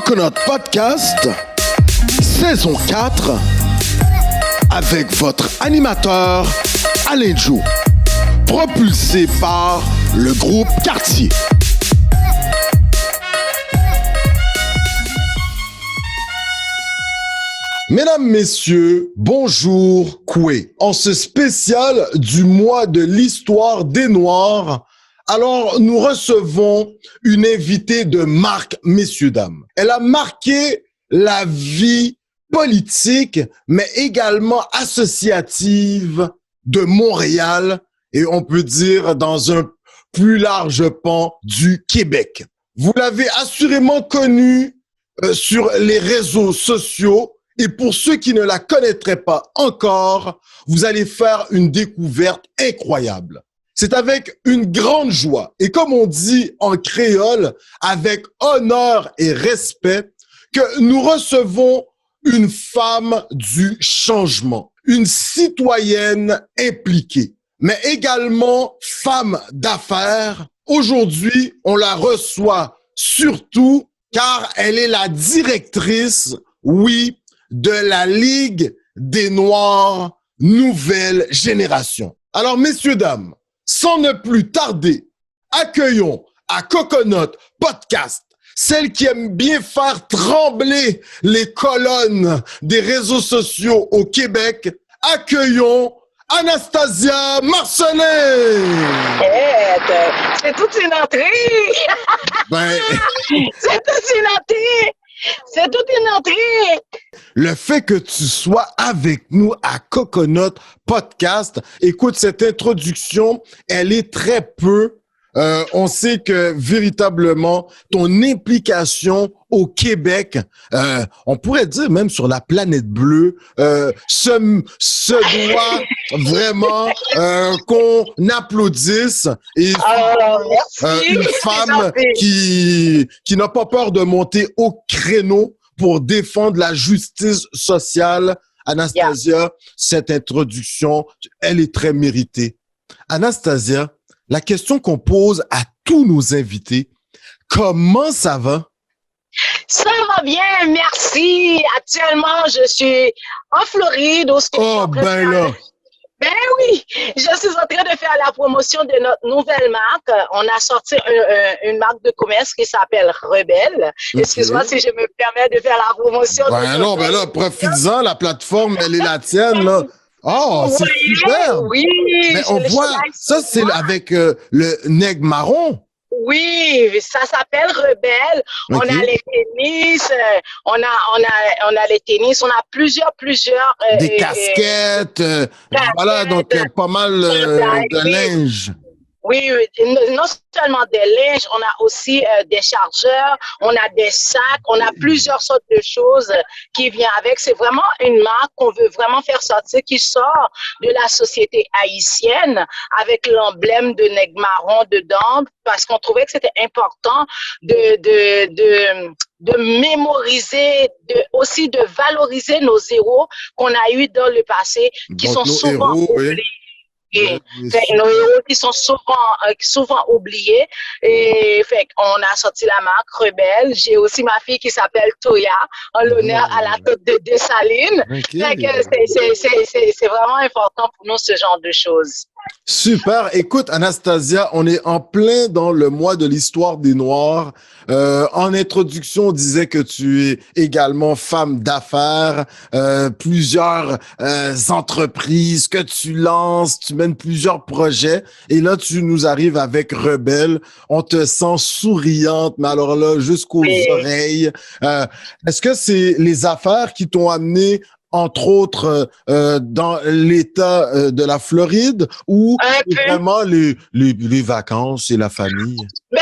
Coconut Podcast, saison 4, avec votre animateur Alain Joe, propulsé par le groupe Quartier. Mesdames, Messieurs, bonjour, Koué. En ce spécial du mois de l'histoire des Noirs, alors nous recevons une invitée de marque, messieurs, dames. Elle a marqué la vie politique, mais également associative de Montréal et on peut dire dans un plus large pan du Québec. Vous l'avez assurément connue sur les réseaux sociaux. Et pour ceux qui ne la connaîtraient pas encore, vous allez faire une découverte incroyable. C'est avec une grande joie et comme on dit en créole, avec honneur et respect, que nous recevons une femme du changement, une citoyenne impliquée, mais également femme d'affaires. Aujourd'hui, on la reçoit surtout car elle est la directrice, oui, de la Ligue des Noirs Nouvelle Génération. Alors, messieurs, dames, sans ne plus tarder, accueillons à Coconut Podcast celle qui aime bien faire trembler les colonnes des réseaux sociaux au Québec. Accueillons Anastasia Marcelin. C'est toute une entrée. C'est toute une entrée. C'est toute une entrée. Le fait que tu sois avec nous à Coconut Podcast, écoute, cette introduction, elle est très peu. On sait que véritablement, ton implication au Québec, on pourrait dire même sur la planète bleue, se doit vraiment qu'on applaudisse. Et une femme qui n'a pas peur de monter au créneau pour défendre la justice sociale. Anastasia, cette introduction, elle est très méritée. Anastasia, la question qu'on pose à tous nos invités, comment ça va? Ça va bien, merci. Actuellement, je suis en Floride. Ben oui, je suis en train de faire la promotion de notre nouvelle marque. On a sorti une marque de commerce qui s'appelle Rebelle. Okay. Excuse-moi si je me permets de faire la promotion. Profites-en, la plateforme, elle est la tienne, là. Oh, c'est super! Oui, mais on voit, ça c'est avec le nègre marron. Oui, ça s'appelle Rebelle. Okay. On a les tennis, on a les tennis, on a plusieurs. Des casquettes, voilà, donc pas mal de linge. Oui, non seulement des linges, on a aussi des chargeurs, on a des sacs, on a plusieurs sortes de choses qui viennent avec. C'est vraiment une marque qu'on veut vraiment faire sortir, qui sort de la société haïtienne avec l'emblème de nègre marron dedans, parce qu'on trouvait que c'était important de mémoriser, aussi de valoriser nos héros qu'on a eu dans le passé, qui sont souvent oubliés. Oui. Nos héros qui sont souvent oubliés. Et fait on a sorti la marque Rebelle. J'ai aussi ma fille qui s'appelle Toya, en l'honneur à la tête de Dessalines. Okay. C'est vraiment important pour nous, ce genre de choses. Super. Écoute, Anastasia, on est en plein dans le mois de l'histoire des Noirs. En introduction, on disait que tu es également femme d'affaires, plusieurs entreprises que tu lances, tu mènes plusieurs projets. Et là, tu nous arrives avec Rebelle. On te sent souriante, mais alors là, jusqu'aux oreilles. Est-ce que c'est les affaires qui t'ont amené entre autres dans l'État de la Floride ou vraiment les vacances et la famille? Ben,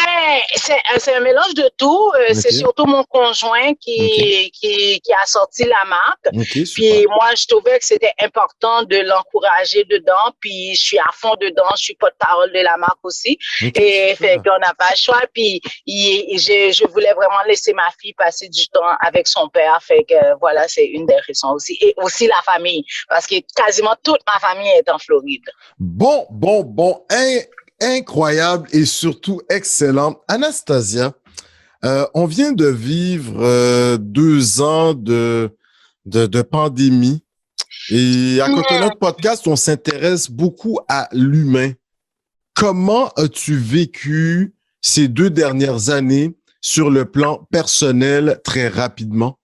c'est un mélange de tout. Okay. C'est surtout mon conjoint qui a sorti la marque. Okay, puis moi, je trouvais que c'était important de l'encourager dedans. Puis je suis à fond dedans. Je suis porte-parole de la marque aussi. Okay, et fait qu'on n'a pas le choix. Puis je voulais vraiment laisser ma fille passer du temps avec son père. Fait que voilà, c'est une des raisons aussi. Et aussi la famille, parce que quasiment toute ma famille est en Floride. Bon. Incroyable et surtout excellent. Anastasia, On vient de vivre 2 ans de pandémie. Et à Coconut Podcast, on s'intéresse beaucoup à l'humain. Comment as-tu vécu ces 2 dernières années sur le plan personnel très rapidement?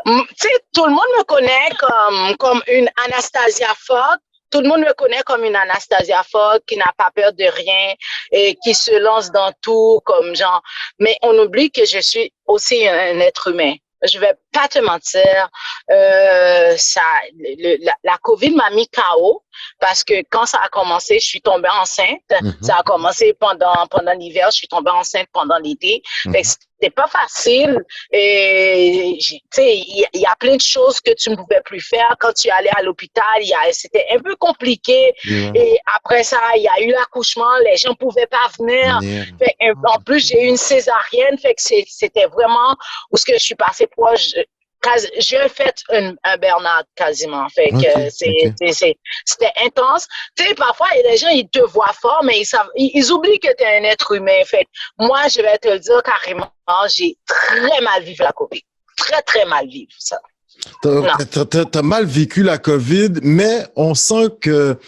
Tu sais, tout le monde me connaît comme une Anastasia forte. Tout le monde me connaît comme une Anastasia forte qui n'a pas peur de rien et qui se lance dans tout comme genre. Mais on oublie que je suis aussi un être humain. Je vais pas te mentir, la COVID m'a mis KO parce que quand ça a commencé, je suis tombée enceinte. Ça a commencé pendant l'hiver, je suis tombée enceinte pendant l'été. Fait que c'était pas facile. Et tu sais, il y a plein de choses que tu ne pouvais plus faire quand tu allais à l'hôpital. C'était un peu compliqué. Et après ça, il y a eu l'accouchement, les gens pouvaient pas venir. Fait, en plus, j'ai eu une césarienne. Fait que c'était vraiment où ce que je suis passée proche. J'ai fait un burn-out quasiment. Fait que c'était intense. Tu sais, parfois, les gens, ils te voient fort, mais ils oublient que tu es un être humain. Fait que moi, je vais te le dire carrément, j'ai très mal vécu la COVID. Très, très mal vécu ça. T'as mal vécu la COVID, mais on sent que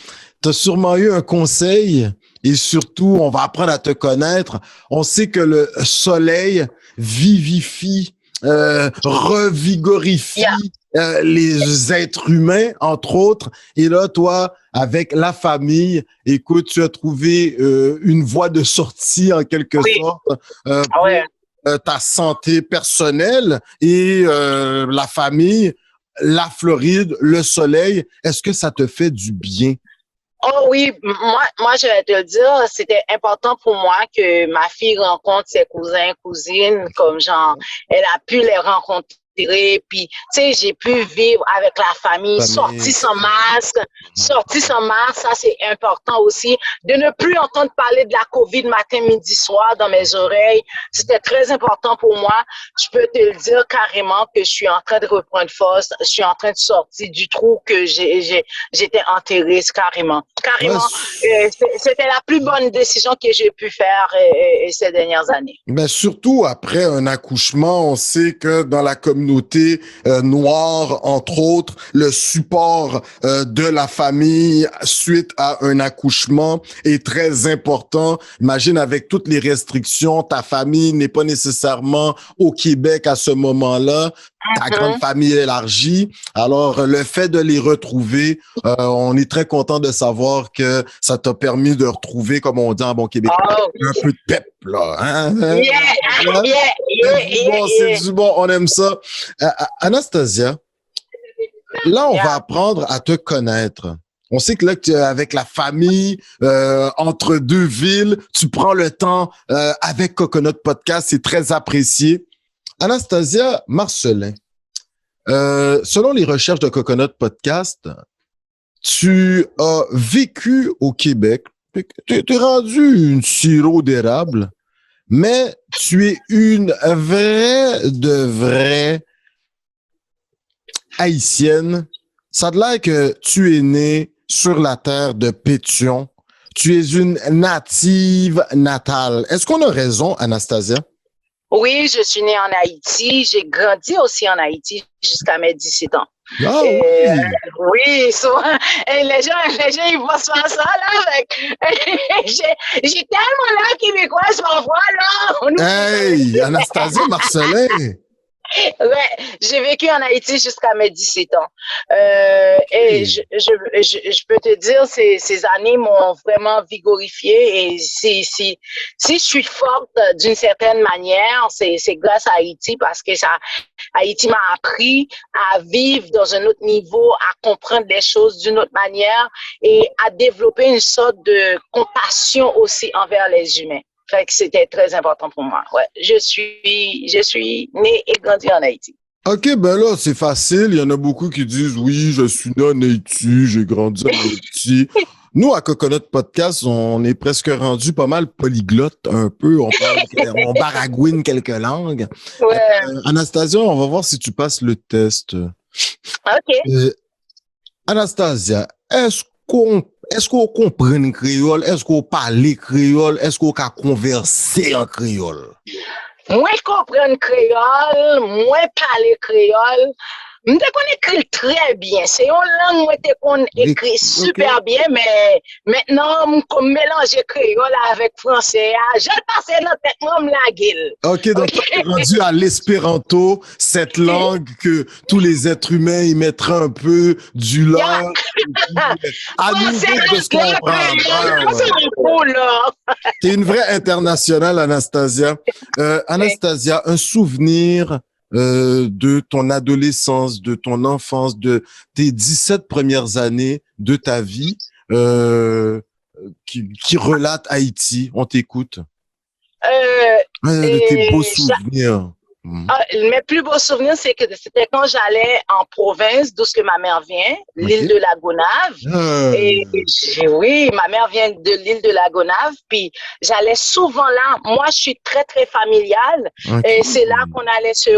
t'as sûrement eu un conseil et surtout, on va apprendre à te connaître. On sait que le soleil vivifie, revigorifie les êtres humains, entre autres. Et là, toi, avec la famille, écoute, tu as trouvé une voie de sortie en quelque sorte pour ta santé personnelle et la famille, la Floride, le soleil. Est-ce que ça te fait du bien? Oh oui, moi, je vais te le dire, c'était important pour moi que ma fille rencontre ses cousins, cousines, comme genre, elle a pu les rencontrer. Puis, tu sais, j'ai pu vivre avec la famille, sortir sans masque, ça c'est important aussi. De ne plus entendre parler de la COVID matin, midi, soir dans mes oreilles, c'était très important pour moi. Je peux te le dire carrément que je suis en train de reprendre force, je suis en train de sortir du trou que j'étais enterrée, carrément. C'était la plus bonne décision que j'ai pu faire ces dernières années. Mais surtout après un accouchement, on sait que dans la communauté noire, entre autres, le support de la famille suite à un accouchement est très important. Imagine avec toutes les restrictions, ta famille n'est pas nécessairement au Québec à ce moment-là. Ta grande famille élargie. Alors, le fait de les retrouver, on est très content de savoir que ça t'a permis de retrouver, comme on dit en bon québécois, un peu de pep, là. Hein? C'est du bon, on aime ça. Anastasia, là, on va apprendre à te connaître. On sait que là, avec la famille, entre deux villes, tu prends le temps avec Coconut Podcast, c'est très apprécié. Anastasia Marcelin, selon les recherches de Coconut Podcast, tu as vécu au Québec, tu es rendu une sirop d'érable, mais tu es une vraie haïtienne. Ça a l'air que tu es née sur la terre de Pétion. Tu es une native natale. Est-ce qu'on a raison, Anastasia? Oui, je suis née en Haïti. J'ai grandi aussi en Haïti jusqu'à mes 17 ans. Ah, oui, souvent, les gens, ils voient souvent ça, là. J'ai tellement l'air québécoise parfois, là. Hey, Anastasia Marcelin! Ouais, j'ai vécu en Haïti jusqu'à mes 17 ans. Et je peux te dire, ces années m'ont vraiment vigorifiée. Et si je suis forte d'une certaine manière, c'est grâce à Haïti parce que Haïti m'a appris à vivre dans un autre niveau, à comprendre les choses d'une autre manière et à développer une sorte de compassion aussi envers les humains. Fait que c'était très important pour moi. Ouais, je suis née et grandie en Haïti. OK, ben là, c'est facile. Il y en a beaucoup qui disent, oui, je suis né en Haïti, j'ai grandi en Haïti. Nous, à Coconut Podcast, on est presque rendu pas mal polyglotte un peu. On baragouine quelques langues. Ouais. Anastasia, on va voir si tu passes le test. OK. Anastasia, est-ce qu'on comprend le créole? Est-ce qu'on parle créole? Est-ce qu'on peut converser en créole? moins comprendre créole, moins parler créole. Je connais très bien. C'est une langue qu'on écrit super bien, mais maintenant, je mélange créole avec français. Je passe dans la tête, la gueule. OK, donc tu es rendu à l'espéranto, cette langue que tous les êtres humains y mettraient un peu du leur. À nous de se comprendre. Tu es une vraie internationale, Anastasia. Anastasia, un souvenir de ton adolescence, de ton enfance, de tes 17 premières années de ta vie qui relate Haïti. On t'écoute. De tes beaux souvenirs. Mes plus beaux souvenirs, c'était quand j'allais en province, d'où ma mère vient, l'île de la Gonâve. Et oui, ma mère vient de l'île de la Gonâve, puis j'allais souvent là. Moi, je suis très, très familiale. Et c'est là qu'on allait se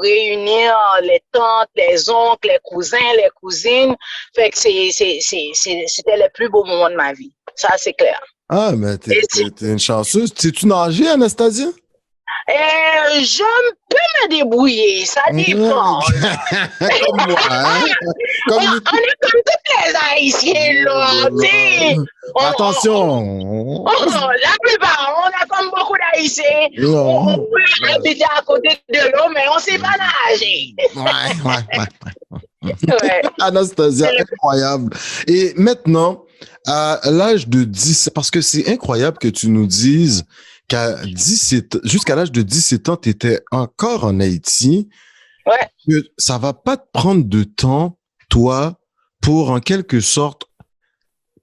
réunir, les tantes, les oncles, les cousins, les cousines. Fait que c'était le plus beau moment de ma vie. Ça, c'est clair. Ah, mais t'es une chanceuse. Sais-tu nager, Anastasia? Je peux me débrouiller, ça dépend. Comme moi, hein? On est comme tous les Haïtiens, là, tu sais. Attention! La plupart, on a comme beaucoup d'Haïtiens. On peut habiter à côté de l'eau, mais on ne sait pas nager. Ouais. Anastasia, incroyable. Et maintenant, à l'âge de 10, parce que c'est incroyable que tu nous dises jusqu'à l'âge de 17 ans, tu étais encore en Haïti. Ouais. Que ça va pas te prendre de temps, toi, pour en quelque sorte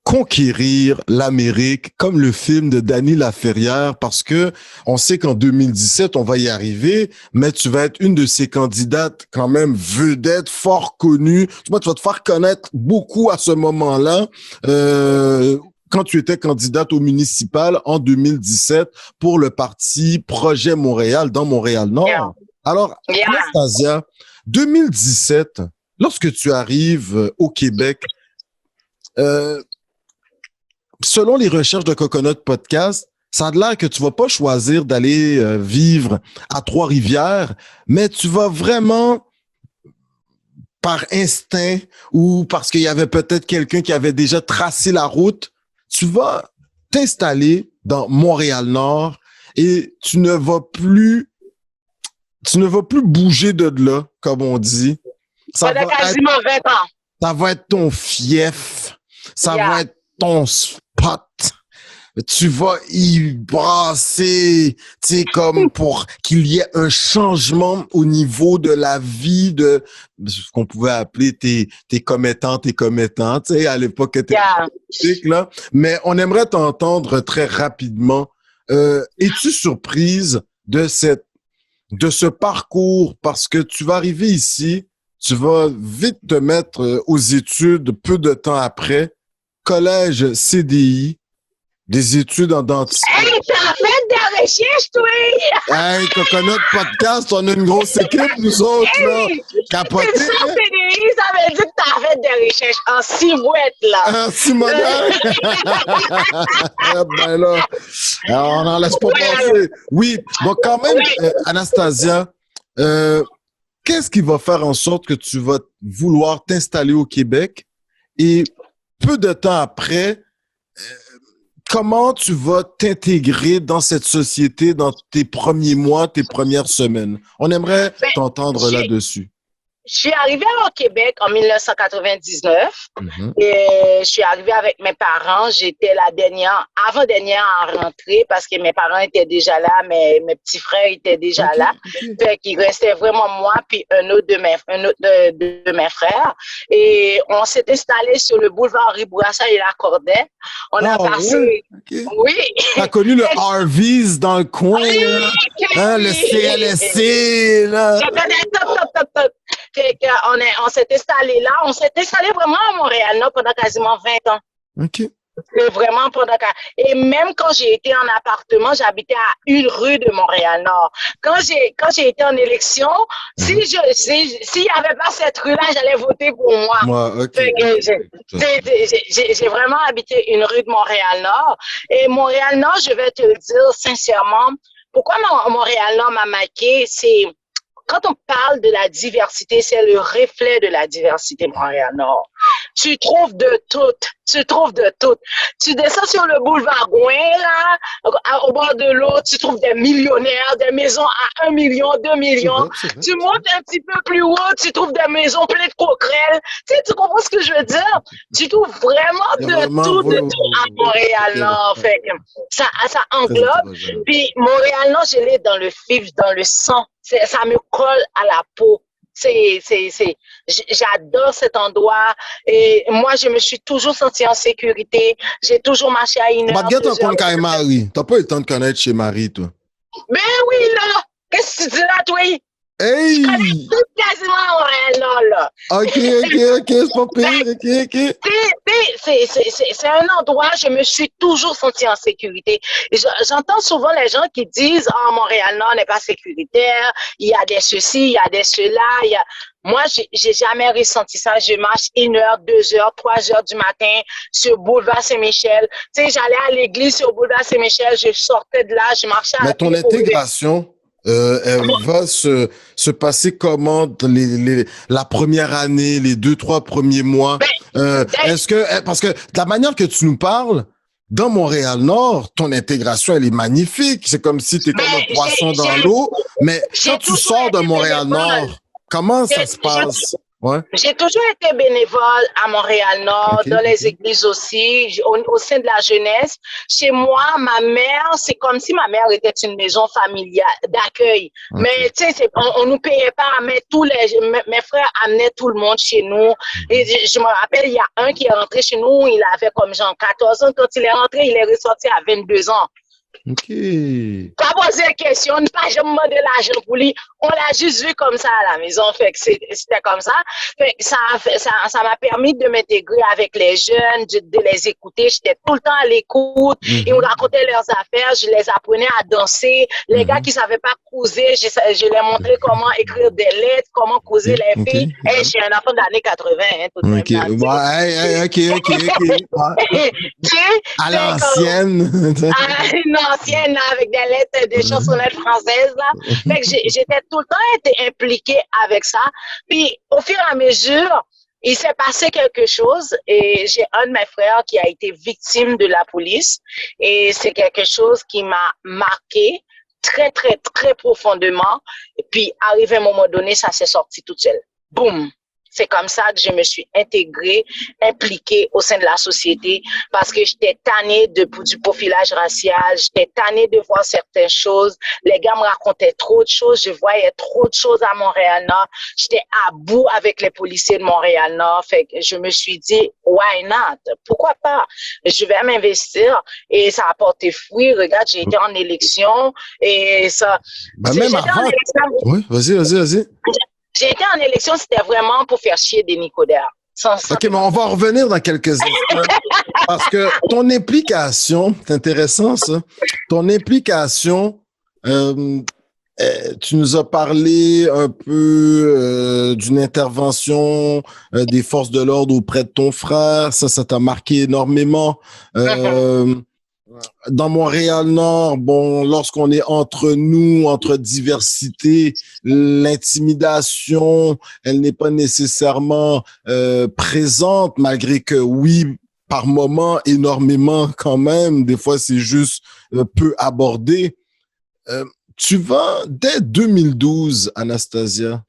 conquérir l'Amérique, comme le film de Dany Laferrière, parce que on sait qu'en 2017, on va y arriver, mais tu vas être une de ces candidates quand même vedettes, fort connues. Tu vas te faire connaître beaucoup à ce moment-là. Quand tu étais candidate au municipal en 2017 pour le parti Projet Montréal dans Montréal-Nord. Yeah. Alors, Anastasia, 2017, lorsque tu arrives au Québec, selon les recherches de Coconut Podcast, ça a l'air que tu vas pas choisir d'aller vivre à Trois-Rivières, mais tu vas vraiment par instinct ou parce qu'il y avait peut-être quelqu'un qui avait déjà tracé la route, tu vas t'installer dans Montréal-Nord et tu ne vas plus bouger de là, comme on dit. Ça va quasiment 20 ans. Ça va être ton fief. Ça va être ton spot. Tu vas y brasser, tu sais, comme pour qu'il y ait un changement au niveau de la vie de ce qu'on pouvait appeler tes commettants, tu sais, à l'époque que t'étais là. Mais on aimerait t'entendre très rapidement. Es-tu surprise de ce parcours parce que tu vas arriver ici, tu vas vite te mettre aux études peu de temps après, collège CDI, des études en dentiste. Hey, t'as fait des recherches, toi! Hey, Coconut Podcast, on a une grosse équipe, nous autres, là. Capoté. C'est ça, CDI, ça veut dire que t'as fait des recherches en 6 mouettes, là. En 6 mois. Ben là, on n'en laisse pas passer. Oui, donc quand même, Anastasia, qu'est-ce qui va faire en sorte que tu vas vouloir t'installer au Québec et peu de temps après, comment tu vas t'intégrer dans cette société dans tes premiers mois, tes premières semaines? On aimerait t'entendre là-dessus. Je suis arrivée au Québec en 1999 et je suis arrivée avec mes parents. J'étais la avant-dernière à rentrer parce que mes parents étaient déjà là, mes petits frères étaient déjà là. Fait qu'il restait vraiment moi puis un autre de mes frères. Et on s'est installé sur le boulevard Ribourassa et la Corday. On a passé... Oui. T'as connu le Harvey's dans le coin, hein, le CLSC, là. Je connais top. Fait qu'on s'est installé là. On s'est installé vraiment à Montréal là, pendant quasiment 20 ans. OK. Vraiment et même quand j'ai été en appartement, j'habitais à 1 rue de Montréal-Nord. Quand j'ai été en élection, s'il y avait pas cette rue-là, j'allais voter pour moi. Okay. J'ai vraiment habité 1 rue de Montréal-Nord. Et Montréal-Nord, je vais te le dire sincèrement, pourquoi Montréal-Nord m'a marqué, c'est quand on parle de la diversité, c'est le reflet de la diversité Montréal-Nord. Tu trouves de tout. Tu trouves de tout. Tu descends sur le boulevard Gouin, là, au bord de l'eau, tu trouves des millionnaires, des maisons à 1 million, 2 millions. C'est vrai. Tu montes un petit peu plus haut, tu trouves des maisons pleines de coquerelles. Tu sais, tu comprends ce que je veux dire? Tu trouves vraiment de tout à Montréal-Nord. Fait que ça englobe. Puis Montréal-Nord, je l'ai dans le fif, dans le sang. Ça me colle à la peau. J'adore cet endroit et moi, je me suis toujours sentie en sécurité. J'ai toujours marché à une heure. Tu connais Marie. T'as pas eu le temps de connaître chez Marie, toi. Ben oui, là. Qu'est-ce que tu dis là, toi? Hey! Je connais tout quasiment Montréal, là. OK, c'est pas pire, OK. C'est un endroit, je me suis toujours sentie en sécurité. J'entends souvent les gens qui disent, Montréal-Nord n'est pas sécuritaire, il y a des ceci, il y a des cela, Moi, j'ai jamais ressenti ça. Je marche 1 heure, 2 heures, 3 heures du matin sur boulevard Saint-Michel. Tu sais, j'allais à l'église sur boulevard Saint-Michel, je sortais de là, je marchais à Mais ton intégration, elle va se passer comment dans la première année, les 2-3 premiers mois? Est-ce que, parce que de la manière que tu nous parles, dans Montréal-Nord, ton intégration, elle est magnifique. C'est comme si tu es comme un poisson dans l'eau. Mais quand tu sors de Montréal-Nord, comment ça se passe? Ouais. J'ai toujours été bénévole à Montréal-Nord, dans les églises aussi, au sein de la jeunesse. Chez moi, ma mère, c'est comme si ma mère était une maison familiale d'accueil. Mais tu sais, on nous payait pas, mais mes frères amenaient tout le monde chez nous. Et je me rappelle, il y a un qui est rentré chez nous, il avait comme genre 14 ans. Quand il est rentré, il est ressorti à 22 ans. OK. Pas poser de questions, pas jamais demander l'argent pour lui. On l'a juste vu comme ça à la maison. Fait que c'était comme ça. Fait que ça m'a permis de m'intégrer avec les jeunes, de les écouter. J'étais tout le temps à l'écoute. Ils me racontaient leurs affaires. Je les apprenais à danser. Les gars qui savaient pas causer, je leur montrais comment écrire des lettres, comment causer les filles. Hey, je suis un enfant de l'année 80. Hein, tout OK. À l'ancienne. Ancienne, là, avec des lettres, des chansonnettes françaises, là. Fait que j'étais tout le temps été impliquée avec ça. Puis, au fur et à mesure, il s'est passé quelque chose et j'ai un de mes frères qui a été victime de la police et c'est quelque chose qui m'a marqué très, très, très profondément. Et puis, arrivé à un moment donné, ça s'est sorti tout seul. Boum! C'est comme ça que je me suis intégrée, impliquée au sein de la société parce que j'étais tannée du profilage racial, j'étais tannée de voir certaines choses. Les gars me racontaient trop de choses, je voyais trop de choses à Montréal-Nord. J'étais à bout avec les policiers de Montréal-Nord. Fait que je me suis dit, why not? Pourquoi pas? Je vais m'investir et ça a porté fruit. Regarde, j'ai été en élection et ça... Ben même avant... Oui, vas-y. J'ai été en élection, c'était vraiment pour faire chier des Nicodères. OK, mais on va revenir dans quelques instants. Parce que ton implication, c'est intéressant ça, ton implication, tu nous as parlé un peu d'une intervention des forces de l'ordre auprès de ton frère. Ça t'a marqué énormément. Dans Montréal-Nord, bon, lorsqu'on est entre nous, entre diversité, l'intimidation, elle n'est pas nécessairement présente, malgré que oui, par moment, énormément quand même. Des fois, c'est juste peu abordé. Tu vas, dès 2012, Anastasia,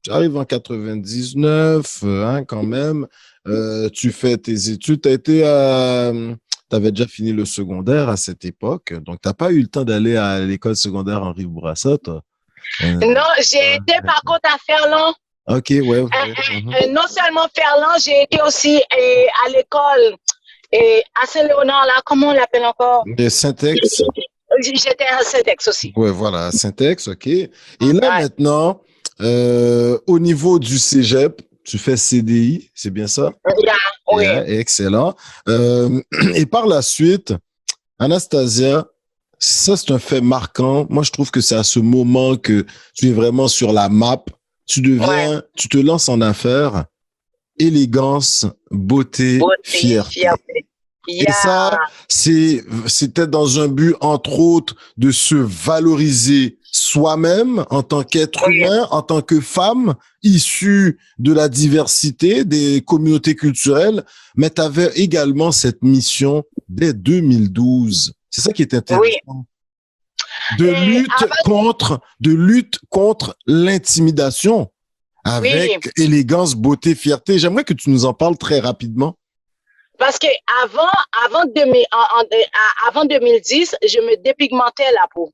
tu arrives en 99, hein, quand même, tu fais tes études, t'avais déjà fini le secondaire à cette époque, donc t'as pas eu le temps d'aller à l'école secondaire Henri Bourassa, toi? Non, j'ai été par contre à Ferland. OK, ouais. Non seulement Ferland, j'ai été aussi à l'école à Saint-Léonard, là, comment on l'appelle encore? De Saint-Ex. J'étais à Saint-Ex aussi. Ouais, voilà, à Saint-Ex, OK. Et là, maintenant, au niveau du cégep, tu fais CDI, c'est bien ça? Oui. Excellent. Et par la suite, Anastasia, ça, c'est un fait marquant. Moi, je trouve que c'est à ce moment que tu es vraiment sur la map. Tu te lances en affaires, élégance, beauté, fierté. Et ça, c'était dans un but, entre autres, de se valoriser soi-même en tant qu'être humain, en tant que femme issue de la diversité des communautés culturelles, mais tu avais également cette mission dès 2012. C'est ça qui est intéressant. De lutte contre l'intimidation avec élégance, beauté, fierté. J'aimerais que tu nous en parles très rapidement. Parce que avant 2010, je me dépigmentais la peau.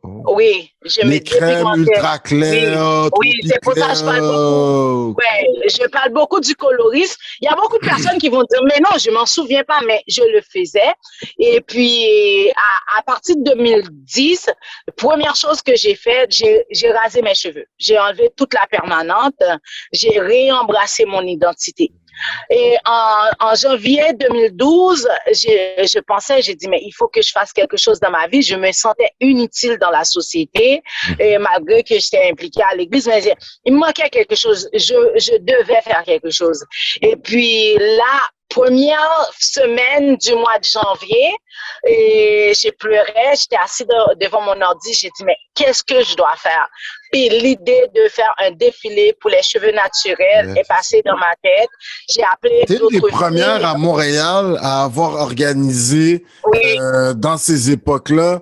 Oh. Oui, je me dépigmentais. Les crèmes ultra claires. Oui, c'est pour ça que je parle beaucoup. Ouais, je parle beaucoup du colorisme. Il y a beaucoup de personnes qui vont dire, mais non, je m'en souviens pas, mais je le faisais. Et puis, à partir de 2010, première chose que j'ai faite, j'ai rasé mes cheveux. J'ai enlevé toute la permanente. J'ai réembrassé mon identité. Et en janvier 2012, je pensais, j'ai dit, mais il faut que je fasse quelque chose dans ma vie. Je me sentais inutile dans la société, et malgré que j'étais impliquée à l'église, mais il me manquait quelque chose. Je devais faire quelque chose. Et puis là, première semaine du mois de janvier, et j'ai pleuré, j'étais assise devant mon ordi, j'ai dit, mais qu'est-ce que je dois faire? Puis l'idée de faire un défilé pour les cheveux naturels est passée dans ma tête. J'ai appelé d'autres filles. T'es les premières à Montréal à avoir organisé dans ces époques-là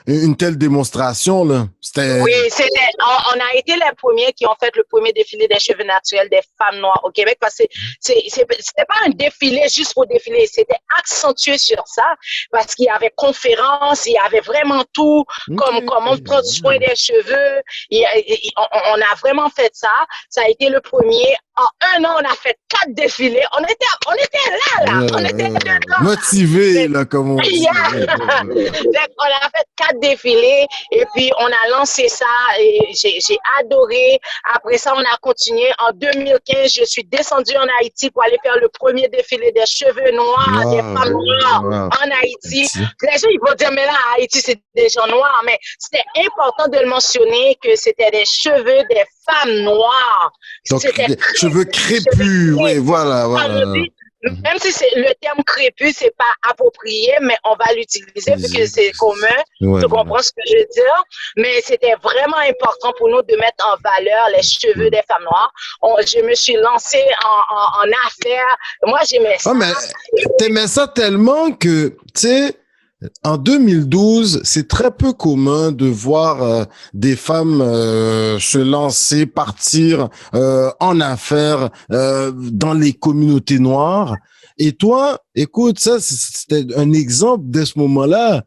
une telle démonstration là. Oui, on a été les premiers qui ont fait le premier défilé des cheveux naturels des femmes noires au Québec, parce que c'était pas un défilé juste pour défiler, c'était accentué sur ça, parce qu'il y avait conférences, il y avait vraiment tout, comme comment prendre soin des cheveux. On a vraiment fait ça. Ça a été le premier. En un an, on a fait 4 défilés. On était là. On était dedans. Motivés, là, comme on dit. On a fait 4 défilés et puis on a lancé ça et j'ai adoré. Après ça, on a continué. En 2015, je suis descendue en Haïti pour aller faire le premier défilé des cheveux noirs, des femmes noires en Haïti. Les gens, ils vont dire, mais là, à Haïti, c'est des gens noirs. Mais c'était important de le mentionner que c'était des cheveux des femmes noires. Donc, cheveux crépus, oui, voilà. Même si le terme crépus, c'est pas approprié, mais on va l'utiliser vu que c'est commun. Tu comprends ce que je veux dire? Mais c'était vraiment important pour nous de mettre en valeur les cheveux des femmes noires. Je me suis lancée en affaires. Moi, j'aimais ça. Mais t'aimais ça tellement que, tu sais, en 2012, c'est très peu commun de voir des femmes se lancer, partir en affaires dans les communautés noires. Et toi, écoute, ça, c'était un exemple de ce moment-là.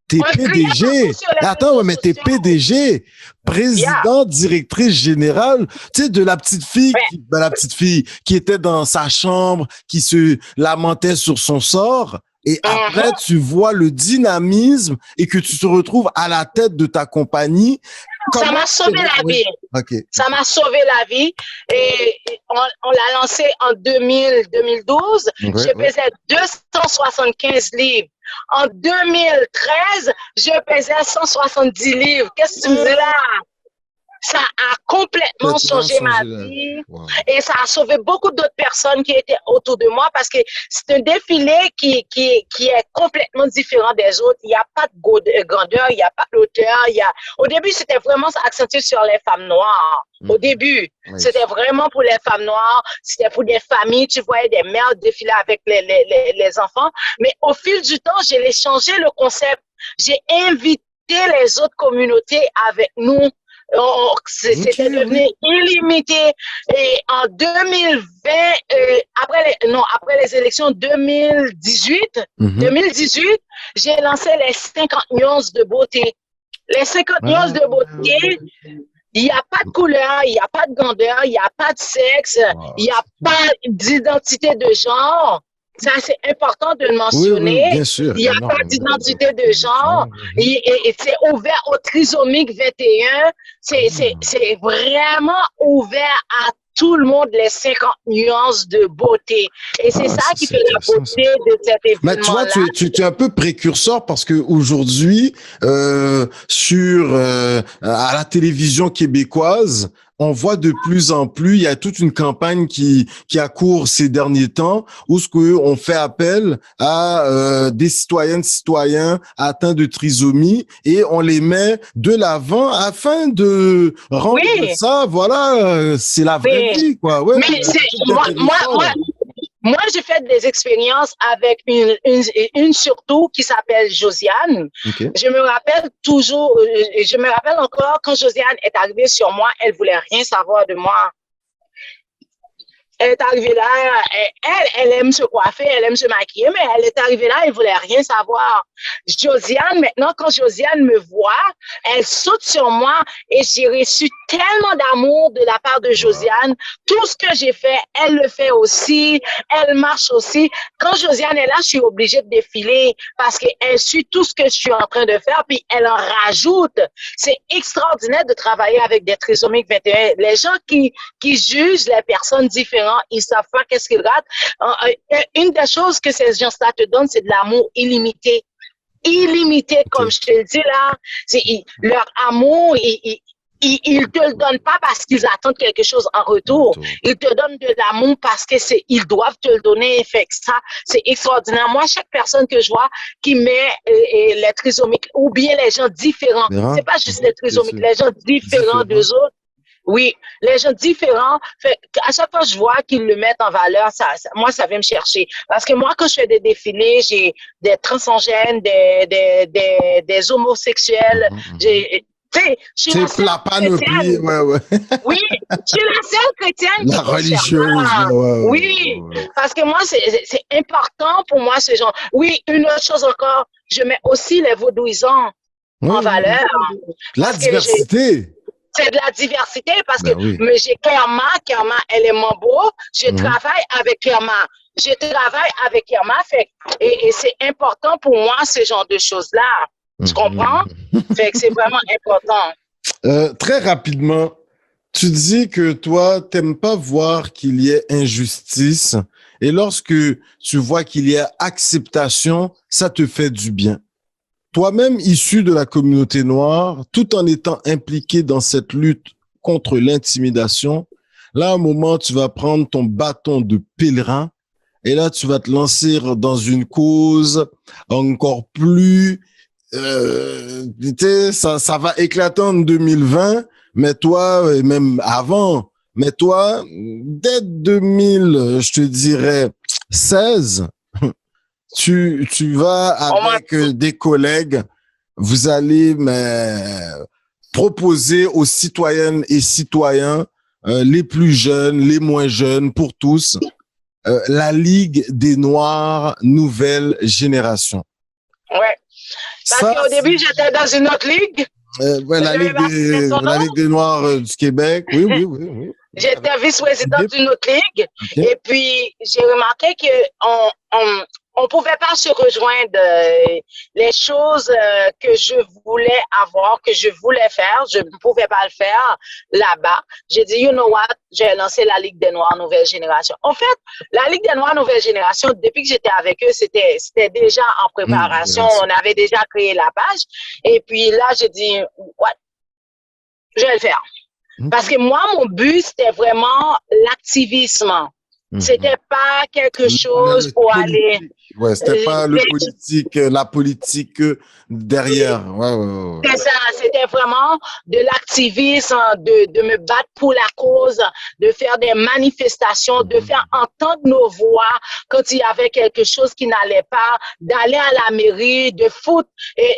T'es PDG. Attends, mais t'es PDG, président, directrice générale, tu sais, de la petite fille qui était dans sa chambre, qui se lamentait sur son sort. Et après, tu vois le dynamisme et que tu te retrouves à la tête de ta compagnie. Ça m'a sauvé la vie. Okay. Ça m'a sauvé la vie. Et on l'a lancé en 2012. Je pesais 275 livres. En 2013, je pesais 170 livres. Qu'est-ce que tu me dis là? Ça a complètement changé ma vie. Wow. Et ça a sauvé beaucoup d'autres personnes qui étaient autour de moi parce que c'est un défilé qui est complètement différent des autres. Il n'y a pas de grandeur, il n'y a pas d'auteur. Au début, c'était vraiment accentué sur les femmes noires. Au début, c'était vraiment pour les femmes noires. C'était pour des familles. Tu voyais des mères défiler avec les enfants. Mais au fil du temps, j'ai changé le concept. J'ai invité les autres communautés avec nous. C'était devenu illimité. Et en 2020, après les élections 2018, j'ai lancé les 50 nuances de beauté. Les 50 nuances de beauté, il n'y a pas de couleur, il n'y a pas de grandeur, il n'y a pas de sexe, il n'y a pas d'identité de genre. Ça, c'est important de le mentionner. Bien sûr. Il n'y a pas d'identité de genre. Et c'est ouvert au trisomique 21. C'est vraiment ouvert à tout le monde, les 50 nuances de beauté. Et c'est ça qui fait la beauté de cet événement-là. Mais tu vois, tu es un peu précurseur parce que aujourd'hui, à la télévision québécoise, on voit de plus en plus, il y a toute une campagne qui accourt ces derniers temps où ce que on fait appel à des citoyennes, citoyens atteints de trisomie et on les met de l'avant afin de rendre Oui, ça, voilà, c'est la vraie mais, vie, quoi. Ouais, mais c'est c'est, quelque chose d'intéressant. moi, j'ai fait des expériences avec une surtout qui s'appelle Josiane. OK. Je me rappelle toujours, je me rappelle encore quand Josiane est arrivée sur moi, elle voulait rien savoir de moi. Elle est arrivée là, elle aime se coiffer, elle aime se maquiller, mais elle est arrivée là, elle voulait rien savoir. Josiane, maintenant, quand Josiane me voit, elle saute sur moi et j'ai reçu tellement d'amour de la part de Wow. Josiane. Tout ce que j'ai fait, elle le fait aussi, elle marche aussi. Quand Josiane est là, je suis obligée de défiler parce qu'elle suit tout ce que je suis en train de faire, puis elle en rajoute. C'est extraordinaire de travailler avec des trisomiques 21. Les gens qui jugent les personnes différentes, ils savent pas qu'est-ce qu'ils ratent. Une des choses que ces gens-là te donnent, c'est de l'amour illimité. Illimité, comme OK. je te le dis là. Leur amour, ils te le donnent pas parce qu'ils attendent quelque chose en retour. Retour. Ils te donnent de l'amour parce que ils doivent te le donner. Fait que ça, c'est extraordinaire. Moi, chaque personne que je vois qui met les trisomiques ou bien les gens différents, Verra? c'est pas juste les Bien trisomiques, sûr. les gens différents Différent. d'eux autres. Oui, les gens différents, fait, à chaque fois que je vois qu'ils le mettent en valeur, moi, ça vient me chercher. Parce que moi, quand je fais des défilés, j'ai des transgènes, des homosexuels, Mhm. j'ai, tu sais, je suis la C'est seule la panoplie, chrétienne. ouais, ouais. Oui, je suis la seule chrétienne qui La touche à religieuse, ça. ouais, ouais, Oui, ouais, ouais. parce que moi, c'est important pour moi, ce genre. Oui, une autre chose encore, je mets aussi les vaudouisants Ouais, en ouais, ouais. valeur. La Parce que diversité. c'est de la diversité parce que Ben oui. j'ai Kerma, elle est Mambo, je Mhm. travaille avec Kerma. Je travaille avec Kerma, et c'est important pour moi, ce genre de choses-là. Tu comprends? Mhm. Fait que c'est vraiment important. Très rapidement, tu dis que toi, t'aimes pas voir qu'il y ait injustice et lorsque tu vois qu'il y a acceptation, ça te fait du bien. Toi-même issu de la communauté noire, tout en étant impliqué dans cette lutte contre l'intimidation, là, à un moment, tu vas prendre ton bâton de pèlerin et là, tu vas te lancer dans une cause encore plus, ça va éclater en 2020, mais toi, et même avant, mais toi, dès 2000, je te dirais 16, tu vas On m'a avec des collègues, vous allez proposer aux citoyennes et citoyens, les plus jeunes, les moins jeunes, pour tous, la Ligue des Noirs Nouvelle Génération. ouais. Parce Ça, qu'au début, j'étais dans une autre ligue. ouais, Je vais pas citer son La nom. Ligue des Noirs du Québec, oui, oui, oui, oui. Oui, avec J'étais vice-présidente Philippe, d'une autre ligue. OK. Et puis, j'ai remarqué que on pouvait pas se rejoindre. Les choses que je voulais avoir, que je voulais faire, je ne pouvais pas le faire là-bas. J'ai dit, you know what, j'ai lancé la Ligue des Noirs Nouvelle Génération. En fait, la Ligue des Noirs Nouvelle Génération, depuis que j'étais avec eux, c'était déjà en préparation. On avait déjà créé la page. Et puis là, j'ai dit, what, je vais le faire. Parce que moi, mon but, c'était vraiment l'activisme. C'était pas quelque chose pour aller. Ouais, c'était pas le politique, la politique derrière. Ouais, ouais, ouais, ouais. C'est ça, c'était vraiment de l'activisme, de me battre pour la cause, de faire des manifestations, de faire entendre nos voix quand il y avait quelque chose qui n'allait pas, d'aller à la mairie, de foutre,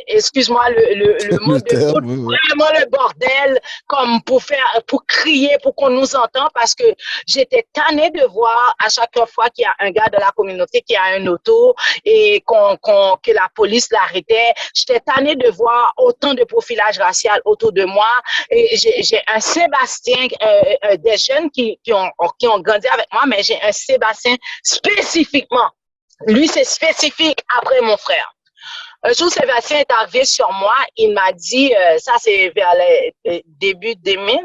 excuse-moi le mot, Le de foutre terme, ouais, vraiment le bordel, comme pour crier, pour qu'on nous entende, parce que j'étais tannée de voir à chaque fois qu'il y a un gars de la communauté qui a un auto et que la police l'arrêtait. J'étais tannée de voir autant de profilage racial autour de moi. Et j'ai un Sébastien, des jeunes qui ont grandi avec moi, mais j'ai un Sébastien spécifiquement. Lui, c'est spécifique après mon frère. Un jour, Sébastien est arrivé sur moi. Il m'a dit, ça c'est vers le début 2000,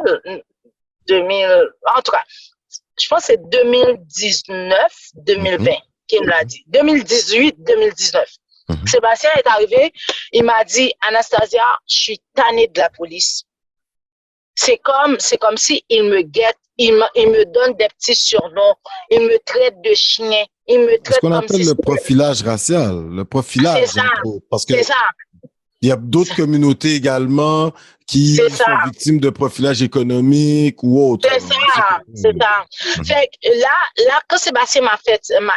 en tout cas, je pense que c'est 2019, 2020 qu'il me l'a dit. 2018, 2019. Sébastien est arrivé, il m'a dit, Anastasia, je suis tannée de la police. c'est comme si il me guette, il me donne des petits surnoms, il me traite de chien, il me C'est ce traite qu'on comme appelle si le profilage racial, le c'est profilage, ça, entre autres. Parce que c'est ça, il y a d'autres communautés également qui c'est ça. sont victimes de profilage économique ou autre. C'est ça, c'est ça. Fait que là, quand Sébastien m'a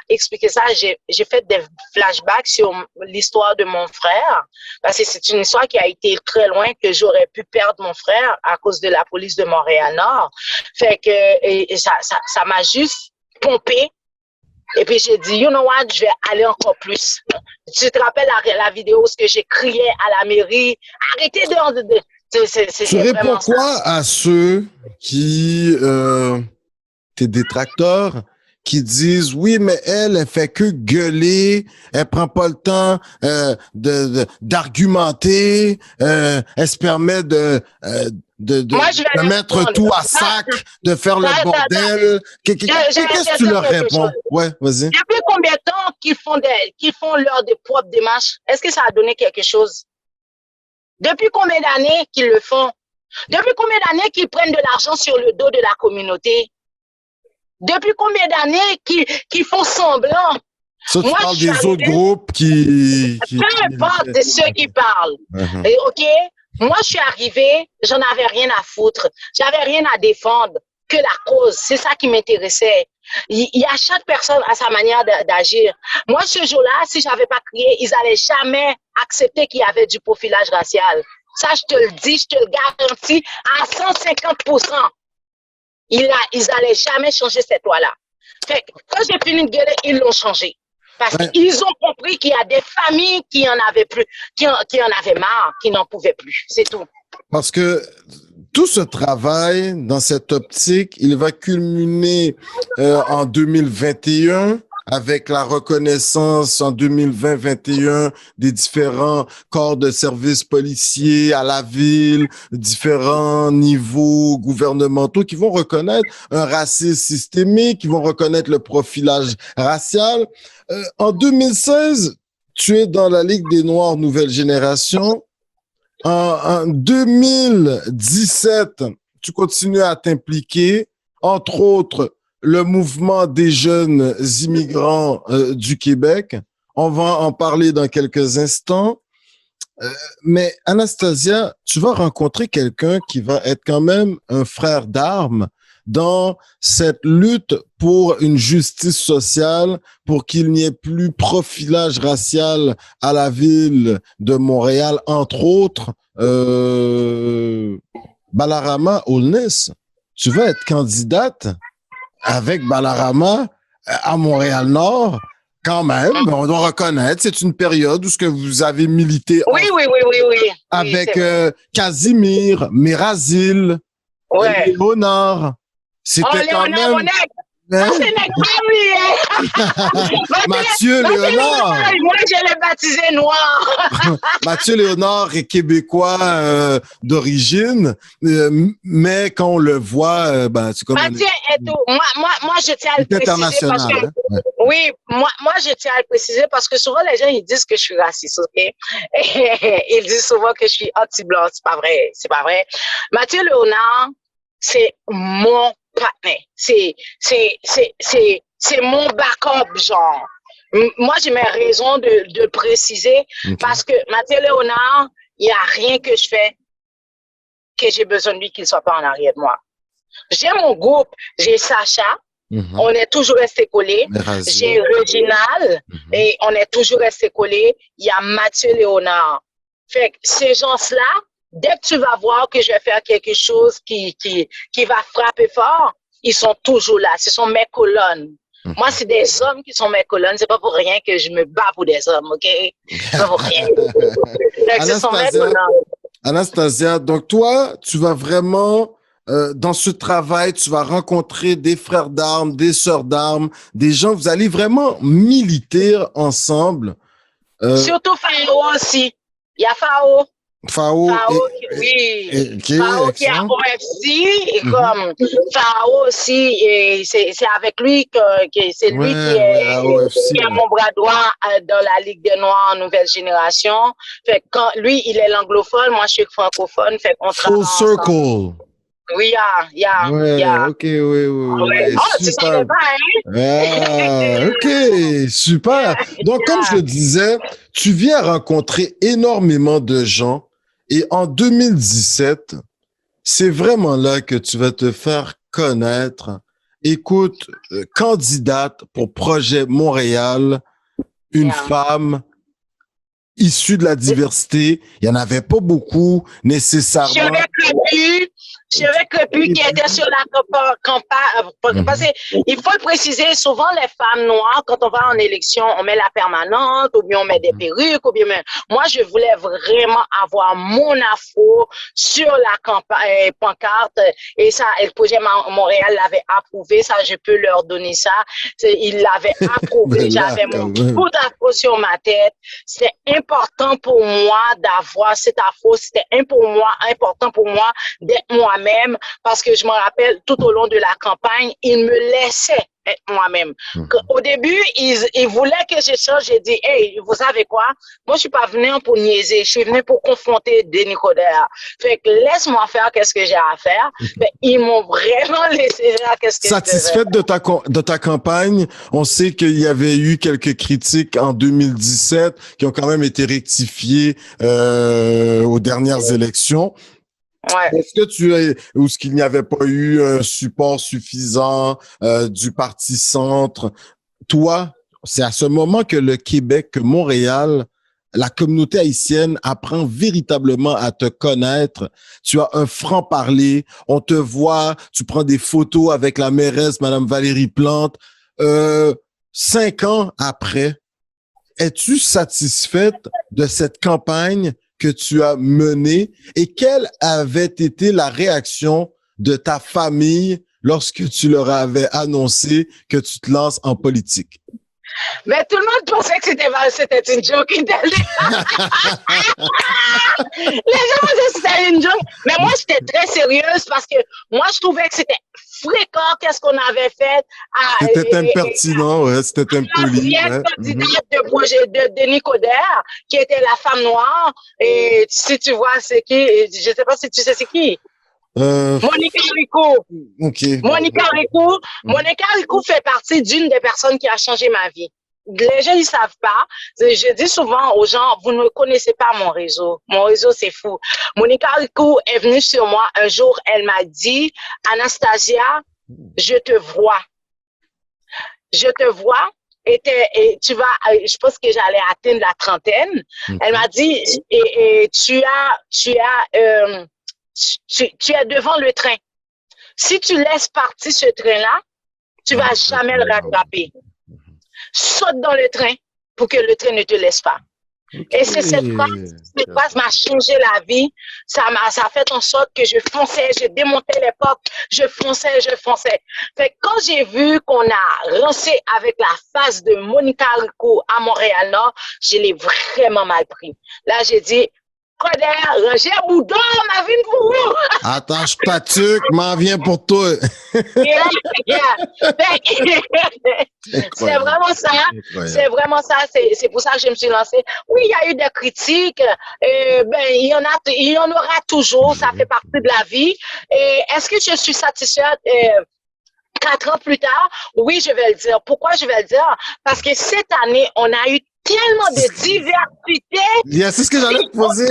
expliqué ça, j'ai fait des flashbacks sur l'histoire de mon frère, parce que c'est une histoire qui a été très loin, que j'aurais pu perdre mon frère à cause de la police de Montréal-Nord. Fait que ça m'a juste pompé. Et puis j'ai dit, you know what, je vais aller encore plus. Tu te rappelles la vidéo où j'ai crié à la mairie, arrêtez de Tu réponds vraiment ça. quoi à ceux qui, tes détracteurs, qui disent oui, mais elle fait que gueuler, elle prend pas le temps d'argumenter, elle se permet Moi, je vais de mettre répondre. tout à sac, de faire le bordel. Qu'est-ce que tu leur réponds? Ouais, vas-y. Depuis combien de temps qu'ils font leur propre démarche? Est-ce que ça a donné quelque chose? Depuis combien d'années qu'ils le font? Depuis combien d'années qu'ils prennent de l'argent sur le dos de la communauté? Depuis combien d'années qu'ils font semblant? Ça, tu parles des autres groupes qui peu importe de ceux qui parlent. Et, OK? Moi, je suis arrivée, j'en avais rien à foutre. J'avais rien à défendre que la cause. C'est ça qui m'intéressait. Il y a chaque personne à sa manière d'agir. Moi, ce jour-là, si j'avais pas crié, ils allaient jamais accepter qu'il y avait du profilage racial. Ça, je te le dis, je te le garantis à 150%. Ils allaient jamais changer cette loi-là. Fait que quand j'ai fini de gueuler, ils l'ont changé. Parce qu'ils ont compris qu'il y a des familles qui en avaient plus, qui en avaient marre, qui n'en pouvaient plus. C'est tout. Parce que tout ce travail, dans cette optique, il va culminer en 2021 avec la reconnaissance en 2020-21 des différents corps de services policiers à la ville, différents niveaux gouvernementaux qui vont reconnaître un racisme systémique, qui vont reconnaître le profilage racial. En 2016, tu es dans la Ligue des Noirs Nouvelle Génération. En 2017, tu continues à t'impliquer, entre autres, le mouvement des jeunes immigrants du Québec. On va en parler dans quelques instants. Mais Anastasia, tu vas rencontrer quelqu'un qui va être quand même un frère d'armes dans cette lutte pour une justice sociale, pour qu'il n'y ait plus profilage racial à la ville de Montréal, entre autres. Balarama Holness, tu vas être candidate avec Balarama à Montréal-Nord. Quand même, on doit reconnaître, c'est une période où ce que vous avez milité oui. avec Casimir, Mérazil, Léonard. C'était quand même... Hein? Mathieu Léonard. Moi, je l'ai baptisé noir. Mathieu Léonard est québécois d'origine, mais quand on le voit, c'est comme Mathieu est tout. Moi, je tiens à le préciser parce que oui, moi, je tiens à le préciser parce que souvent les gens ils disent que je suis raciste, ok? Ils disent souvent que je suis anti-blanc, c'est pas vrai. Mathieu Léonard, c'est mon partenaire. C'est mon backup, genre. Moi, j'ai mes raisons de préciser parce que Mathieu Léonard, il n'y a rien que je fais que j'ai besoin de lui qu'il ne soit pas en arrière de moi. J'ai mon groupe, j'ai Sacha, on est toujours restés collés. J'ai Reginald et on est toujours restés collés. Il y a Mathieu Léonard. Fait que ces gens-là, dès que tu vas voir que je vais faire quelque chose qui va frapper fort, ils sont toujours là. Ce sont mes colonnes. Moi, c'est des hommes qui sont mes colonnes. C'est pas pour rien que je me bats pour des hommes, OK? C'est pas pour rien. Ce sont mes colonnes. Anastasia, donc toi, tu vas vraiment, dans ce travail, tu vas rencontrer des frères d'armes, des sœurs d'armes, des gens, vous allez vraiment militer ensemble. Surtout Fao aussi. Il y a Fao. Fao, oui. Fao qui est à OFC, comme Fao aussi, c'est avec lui que c'est lui qui est mon bras droit dans la Ligue des Noirs Nouvelle Génération. Fait que quand lui, il est l'anglophone, moi je suis francophone, fait qu'on travaille Full circle. Oui, Ouais, ok, oui, oui, Ouais. oui, Oh, tu super. savais pas, hein? Ah, ok, super. Donc, comme je le disais, tu viens rencontrer énormément de gens et en 2017, c'est vraiment là que tu vas te faire connaître. Écoute, candidate pour Projet Montréal, une Yeah. femme issue de la diversité. Il y en avait pas beaucoup nécessairement. Chevet Crépus qui était sur la campagne. Parce Mhm. qu'il faut le préciser, souvent les femmes noires, quand on va en élection, on met la permanente, ou bien on met des perruques, ou bien moi, je voulais vraiment avoir mon afro sur la campagne, pancarte, et ça, le projet Montréal l'avait approuvé, ça, je peux leur donner ça. Ils l'avaient approuvé, Ben là, j'avais quand mon même. bout d'afro sur ma tête. C'est important pour moi d'avoir cette afro, c'était important pour moi d'être moi-même parce que je me rappelle tout au long de la campagne, ils me laissaient être moi-même. Au début, ils voulaient que je change. J'ai dit, hey, vous savez quoi? Moi, je suis pas venu pour niaiser. Je suis venu pour confronter Denis Coderre. Fait que laisse-moi faire qu'est-ce que j'ai à faire. Fait, ils m'ont vraiment laissé faire qu'est-ce que je devais faire. Satisfaite de ta campagne, on sait qu'il y avait eu quelques critiques en 2017 qui ont quand même été rectifiées aux dernières élections. Ouais. Est-ce que tu es ou est-ce qu'il n'y avait pas eu un support suffisant du Parti Centre? Toi, c'est à ce moment que le Québec, que Montréal, la communauté haïtienne apprend véritablement à te connaître. Tu as un franc-parler, on te voit, tu prends des photos avec la mairesse, Madame Valérie Plante. 5 ans après, es-tu satisfaite de cette campagne que tu as menée et quelle avait été la réaction de ta famille lorsque tu leur avais annoncé que tu te lances en politique? Mais tout le monde pensait que c'était une joke. Les gens pensaient que c'était une joke. Mais moi, j'étais très sérieuse parce que moi, je trouvais que c'était fréquent qu'est-ce qu'on avait fait à C'était impertinent, ouais, c'était impoli, l'ancienne ouais. candidate de projet de Denis Coderre, qui était la femme noire. Et si tu vois, c'est qui, je sais pas si tu sais c'est qui. Euh, Monica Rico. ok. Monica Rico. Monica Rico fait partie d'une des personnes qui a changé ma vie. Les gens, ils savent pas. Je dis souvent aux gens, vous ne connaissez pas mon réseau. Mon réseau, c'est fou. Monica Rico est venue sur moi un jour. Elle m'a dit, Anastasia, je te vois. Je te vois. Et tu vas, je pense que j'allais atteindre la trentaine. Elle m'a dit, tu es devant le train. Si tu laisses partir ce train-là, tu vas jamais le rattraper. Saute dans le train pour que le train ne te laisse pas. Okay. Et c'est cette phrase m'a changé la vie. Ça a fait en sorte que je fonçais, je démontais les portes, je fonçais. Fait que quand j'ai vu qu'on a lancé avec la face de Monica Rico à Montréal-Nord, je l'ai vraiment mal pris. Là, j'ai dit, Coderre, Roger Boudon, ma vie pour vous. Attache ta tuque, m'en viens pour toi. Yeah. C'est vraiment ça. C'est vraiment ça. C'est pour ça que je me suis lancée. Oui, il y a eu des critiques. Il y en aura toujours. Ça fait partie de la vie. Et est-ce que je suis satisfaite? 4 ans plus tard, oui, je vais le dire. Pourquoi je vais le dire? Parce que cette année, on a eu tellement de diversité. C'est ce que j'allais te poser.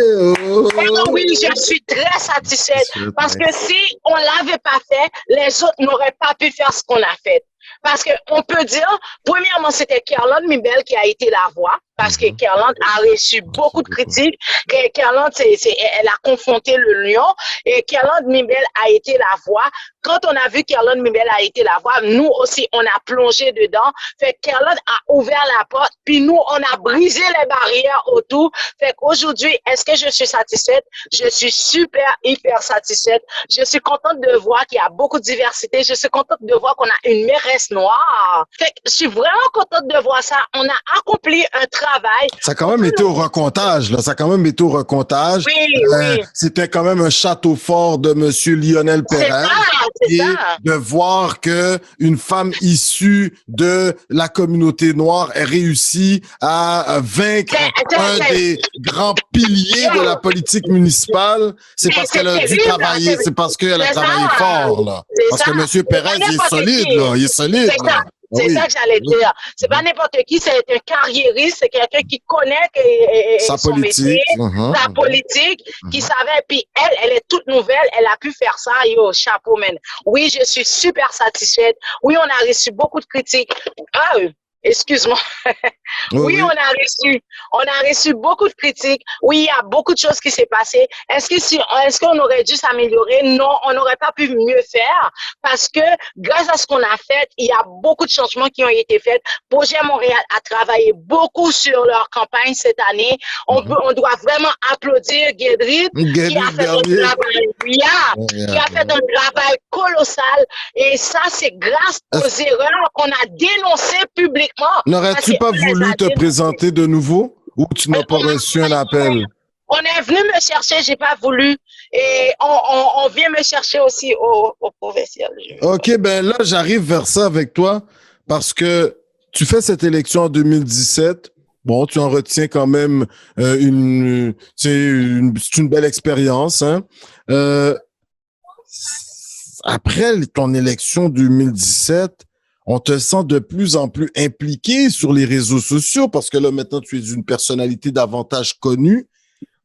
Oui, je suis très satisfaite. Parce que si on l'avait pas fait, les autres n'auraient pas pu faire ce qu'on a fait. Parce qu'on peut dire, premièrement, c'était Kerlande Mibel qui a été la voix, parce que Kerlande a reçu beaucoup de critiques. Kerlande, elle a confronté le lion, et Kerlande Mibel a été la voix. Quand on a vu Kerlande Mibel a été la voix, nous aussi, on a plongé dedans. Fait que Kerlande a ouvert la porte, puis nous, on a brisé les barrières autour. Fait qu'aujourd'hui, est-ce que je suis satisfaite? Je suis hyper satisfaite. Je suis contente de voir qu'il y a beaucoup de diversité. Je suis contente de voir qu'on a une mairesse noire. Fait que je suis vraiment contente de voir ça. On a accompli un travail. Ça a quand même été au recomptage, là. Ça a quand même été au recomptage. Oui. C'était quand même un château fort de Monsieur Lionel Pérez. c'est et ça. de voir que une femme issue de la communauté noire ait réussi à vaincre un des grands piliers de la politique municipale, c'est parce qu'elle a dû travailler, c'est parce qu'elle a travaillé fort, là. Parce que M. Pérez, il est solide, là. Il est solide, là. C'est ça que j'allais dire. C'est pas n'importe qui, c'est un carriériste, c'est quelqu'un qui connaît sa son politique, métier, sa politique, qui savait. Puis elle est toute nouvelle, elle a pu faire ça. Yo, chapeau, man. Oui, je suis super satisfaite. Oui, on a reçu beaucoup de critiques. Ah, excuse-moi. Oui, on a reçu beaucoup de critiques. Oui, il y a beaucoup de choses qui s'est passé. Est-ce qu'on aurait dû s'améliorer? Non, on n'aurait pas pu mieux faire parce que grâce à ce qu'on a fait, il y a beaucoup de changements qui ont été faits. Projet Montréal a travaillé beaucoup sur leur campagne cette année. On doit vraiment applaudir Guédrit qui a fait un travail, qui a fait un travail colossal. Et ça, c'est grâce aux erreurs qu'on a dénoncées publiquement. N'aurais-tu pas voulu te présenter de nouveau ou tu n'as pas reçu un appel? On est venu me chercher, j'ai pas voulu. Et on vient me chercher aussi au provincial. OK, ben là, j'arrive vers ça avec toi parce que tu fais cette élection en 2017. Bon, tu en retiens quand même c'est une belle expérience. Hein? Après ton élection 2017, on te sent de plus en plus impliqué sur les réseaux sociaux parce que là, maintenant, tu es une personnalité davantage connue,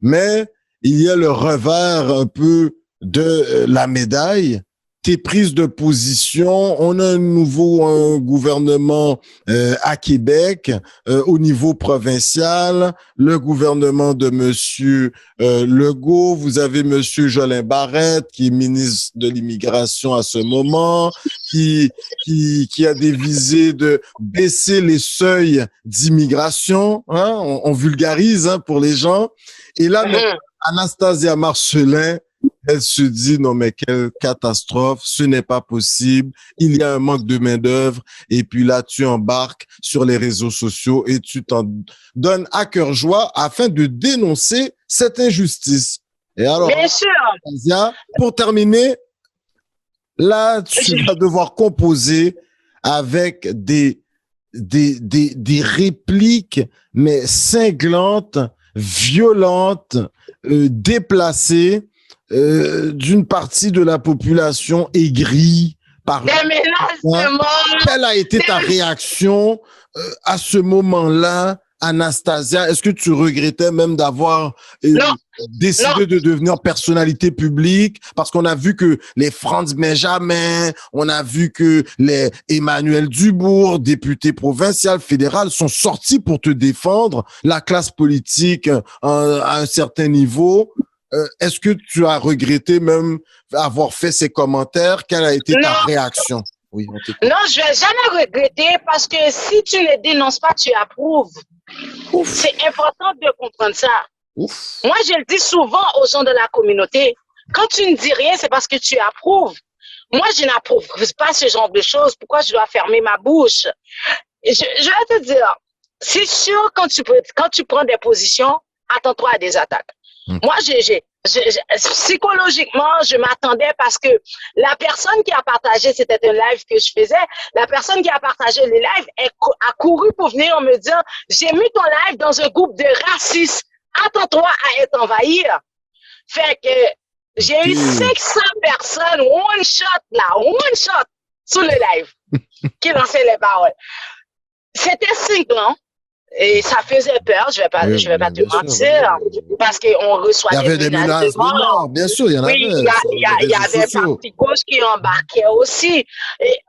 mais il y a le revers un peu de la médaille. Tes prises de position, on a un gouvernement à Québec au niveau provincial, le gouvernement de Monsieur Legault, vous avez Monsieur Jolin Barrette qui est ministre de l'immigration à ce moment, qui a des visées de baisser les seuils d'immigration, hein, on vulgarise hein, pour les gens. Et là, Anastasia Marcelin, elle se dit, non, mais quelle catastrophe, ce n'est pas possible, il y a un manque de main-d'œuvre, et puis là, tu embarques sur les réseaux sociaux et tu t'en donnes à cœur joie afin de dénoncer cette injustice. Et alors, bien sûr. Anastasia, pour terminer, là, tu vas devoir composer avec des répliques, mais cinglantes, violentes, déplacées, d'une partie de la population aigrie par quelle a été ta réaction à ce moment-là, Anastasia? Est-ce que tu regrettais même d'avoir décidé de devenir personnalité publique? Parce qu'on a vu que les Franz Benjamin, on a vu que les Emmanuel Dubourg, député provincial, fédéral, sont sortis pour te défendre, la classe politique à un certain niveau. Est-ce que tu as regretté même avoir fait ces commentaires? Quelle a été ta réaction? Oui, non, je vais jamais regretter parce que si tu ne dénonces pas, tu approuves. C'est important de comprendre ça. Moi, je le dis souvent aux gens de la communauté. Quand tu ne dis rien, c'est parce que tu approuves. Moi, je n'approuve pas ce genre de choses. Pourquoi je dois fermer ma bouche? Je vais te dire, c'est sûr, quand tu prends des positions, attends-toi à des attaques. Moi, psychologiquement, je m'attendais parce que la personne qui a partagé, c'était un live que je faisais, la personne qui a partagé le live a couru pour venir me dire, j'ai mis ton live dans un groupe de racistes, attends-toi à être envahi. Fait que j'ai eu 500 personnes, one shot, sur le live, qui lançaient les paroles. C'était cinglant. Et ça faisait peur, je vais pas te mentir, parce qu'on reçoit des menaces de mort. Bien sûr, il y en avait. Oui, il y avait Parti Gauche qui embarquait aussi. Et,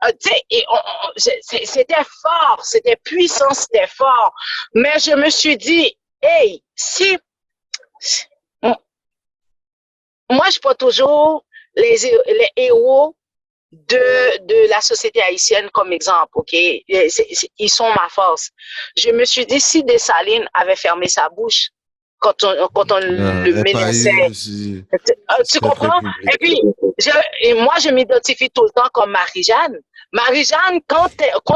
c'était fort, c'était puissant, c'était fort. Mais je me suis dit, hey, moi, je prends toujours les héros de la société haïtienne comme exemple, ok? Ils sont ma force. Je me suis dit, si Dessalines avait fermé sa bouche quand on le menaçait, tu comprends? Et puis, moi, je m'identifie tout le temps comme Marie-Jeanne. Marie-Jeanne, quand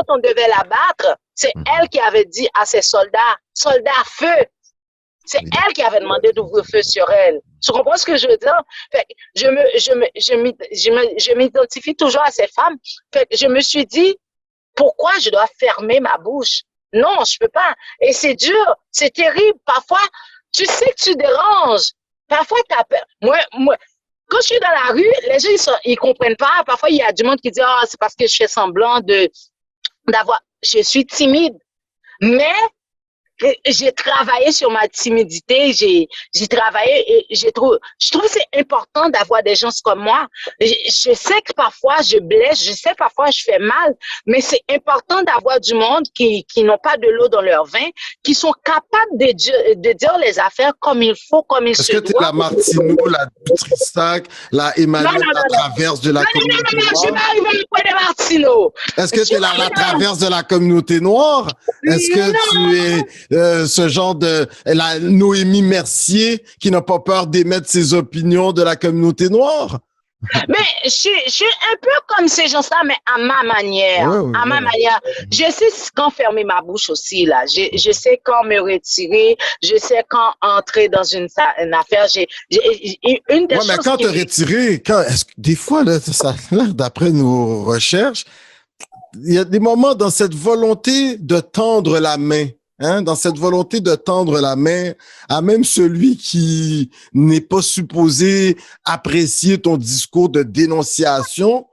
on devait la battre, c'est elle qui avait dit à ses soldats, feu! C'est elle qui avait demandé d'ouvrir feu sur elle. Tu comprends ce que je veux dire? Fait que je m'identifie toujours à ces femmes. Fait que je me suis dit, pourquoi je dois fermer ma bouche? Non, je peux pas. Et c'est dur, c'est terrible. Parfois, tu sais que tu déranges. Parfois, t'as peur. Moi, quand je suis dans la rue, les gens, ils comprennent pas. Parfois, il y a du monde qui dit, ah, c'est parce que je fais semblant je suis timide. Mais, j'ai travaillé sur ma timidité, j'ai travaillé et je trouve que c'est important d'avoir des gens comme moi. Je sais que parfois je blesse, je sais parfois je fais mal, mais c'est important d'avoir du monde qui n'ont pas de l'eau dans leur vin, qui sont capables de dire les affaires comme il faut, comme il se doit. Est-ce que tu es la Martineau, la Trissac, la Emmanuel, la traverse de la communauté noire? Je vais pas arriver au point de Martineau. Est-ce que tu es la traverse de la communauté noire? Est-ce que tu es ce genre de la Noémie Mercier qui n'a pas peur d'émettre ses opinions de la communauté noire? Mais je suis un peu comme ces gens-là, mais à ma manière. À ma manière. Je sais quand fermer ma bouche aussi, là. Je sais quand me retirer. Je sais quand entrer dans une affaire. Une des choses mais quand te retirer, des fois, là, ça a l'air, d'après nos recherches, il y a des moments dans cette volonté de tendre la main. Dans cette volonté de tendre la main à même celui qui n'est pas supposé apprécier ton discours de dénonciation.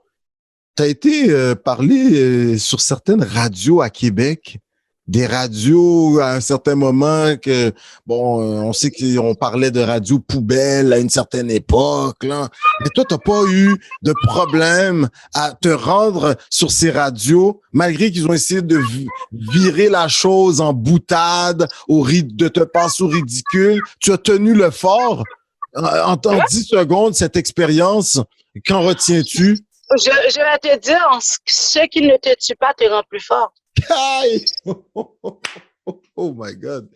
Tu as été parlé sur certaines radios à Québec, des radios à un certain moment que, on sait qu'on parlait de radio poubelle à une certaine époque, là. Mais toi, t'as pas eu de problème à te rendre sur ces radios, malgré qu'ils ont essayé de virer la chose en boutade, de te passer au ridicule. Tu as tenu le fort. En 10 secondes, cette expérience, qu'en retiens-tu? Je vais te dire, ce qui ne te tue pas te rend plus fort. Oh my God.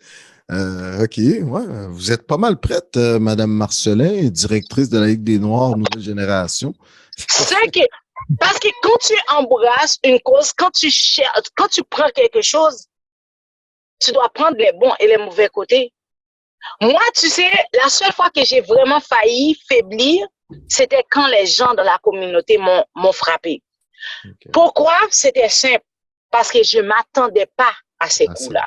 OK, ouais, vous êtes pas mal prête, Madame Marcelin, directrice de la Ligue des Noirs Nouvelle Génération. Parce que quand tu embrasses une cause, quand tu prends quelque chose, tu dois prendre les bons et les mauvais côtés. Moi, tu sais, la seule fois que j'ai vraiment failli faiblir, c'était quand les gens de la communauté m'ont frappé. Okay. Pourquoi? C'était simple. Parce que je m'attendais pas à ces coups-là.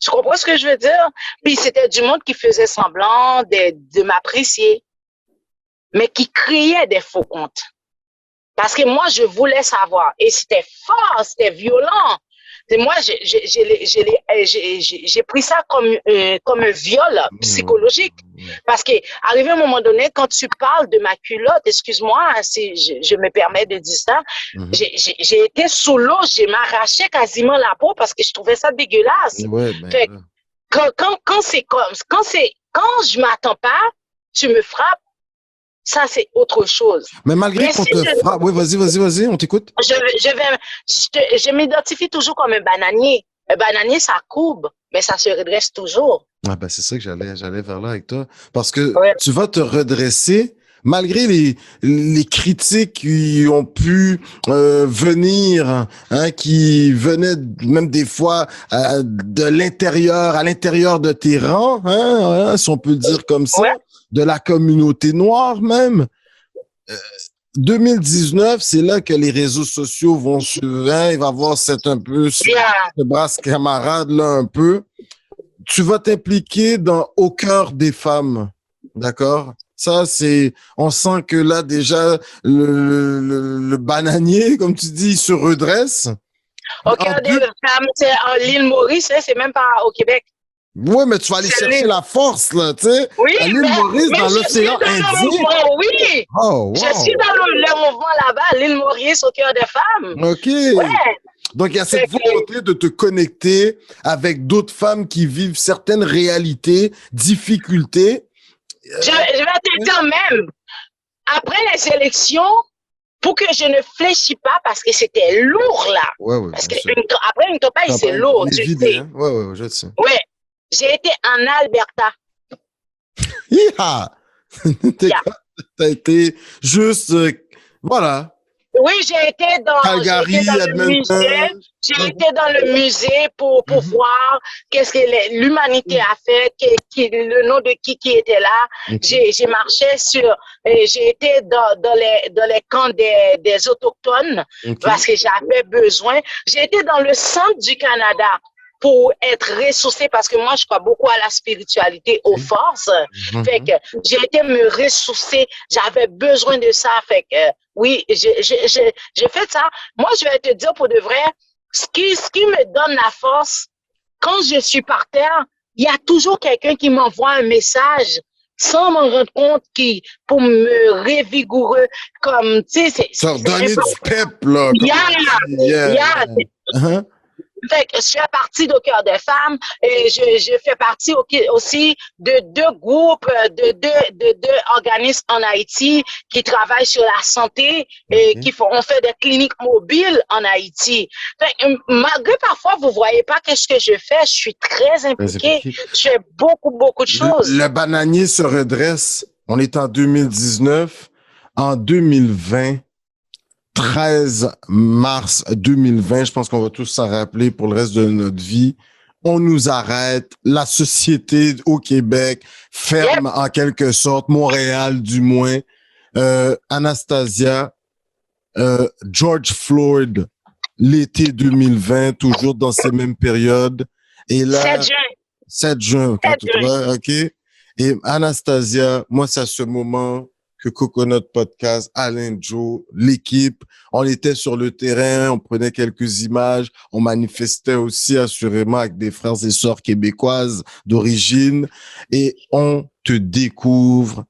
Tu comprends ce que je veux dire? Puis c'était du monde qui faisait semblant de m'apprécier, mais qui créait des faux comptes. Parce que moi, je voulais savoir. Et c'était fort, c'était violent. Et moi, j'ai pris ça comme un viol psychologique. Parce que, arrivé à un moment donné, quand tu parles de ma culotte, excuse-moi, si je me permets de dire ça, j'ai été sous l'eau, j'ai m'arraché quasiment la peau parce que je trouvais ça dégueulasse. Ouais, fait, quand je m'attends pas, tu me frappes, ça, c'est autre chose. Mais malgré qu'on te frappe, oui, vas-y, on t'écoute. Je m'identifie toujours comme un bananier. Un bananier, ça courbe, mais ça se redresse toujours. Ah ben c'est ça que j'allais vers là avec toi. Parce que tu vas te redresser malgré les critiques qui ont pu venir, qui venaient même des fois de l'intérieur, à l'intérieur de tes rangs, si on peut dire comme ça, de la communauté noire même. 2019, c'est là que les réseaux sociaux vont suivre, il va y avoir ce brasse camarade là un peu. Tu vas t'impliquer dans Au cœur des femmes, d'accord? Ça, on sent que là, déjà, le bananier, comme tu dis, il se redresse. Au cœur des femmes, c'est en l'île Maurice, c'est même pas au Québec. Oui, mais tu vas aller chercher la force, là, tu sais. Oui, à l'île Maurice, dans l'océan Indien. Oui, je suis dans le mouvement là-bas, l'île Maurice, au cœur des femmes. OK. Ouais. Donc, il y a cette volonté de te connecter avec d'autres femmes qui vivent certaines réalités, difficultés. Je vais te dire même, après les élections, pour que je ne fléchis pas, parce que c'était lourd, là. Ouais, parce que après une campagne, c'est lourd, tu sais. Oui, je sais. Oui, j'ai été en Alberta. T'as été juste, voilà. Oui, j'ai été dans Calgary, le musée. Edmonton. J'ai été dans le musée pour voir qu'est-ce que l'humanité a fait, le nom de qui était là. J'ai marché j'ai été dans les camps des autochtones parce que j'avais besoin. J'ai été dans le centre du Canada pour être ressourcée parce que moi, je crois beaucoup à la spiritualité, aux forces. Fait que j'ai été me ressourcer. J'avais besoin de ça. Fait que oui, j'ai fait ça. Moi, je vais te dire pour de vrai, ce qui me donne la force, quand je suis par terre, il y a toujours quelqu'un qui m'envoie un message sans m'en rendre compte pour me revigorer comme, tu sais, Ça donner du pep, là. Fait que je fais partie d'Au Cœur des femmes et je fais partie aussi de deux groupes, de deux organismes en Haïti qui travaillent sur la santé et on fait des cliniques mobiles en Haïti. Fait que, malgré parfois vous voyez pas qu'est-ce que je fais, je suis très impliquée. Je fais beaucoup de choses. Le bananier se redresse. On est en 2019. En 2020, 13 mars 2020, je pense qu'on va tous s'en rappeler pour le reste de notre vie. On nous arrête. La société au Québec ferme en quelque sorte, Montréal du moins. Anastasia, George Floyd, l'été 2020, toujours dans ces mêmes périodes. Et là, 7 juin. 7 juin, OK. Et Anastasia, moi, c'est à ce moment que Coconut Podcast, Alain Joe, l'équipe, on était sur le terrain, on prenait quelques images, on manifestait aussi assurément avec des frères et sœurs québécoises d'origine et on te découvre.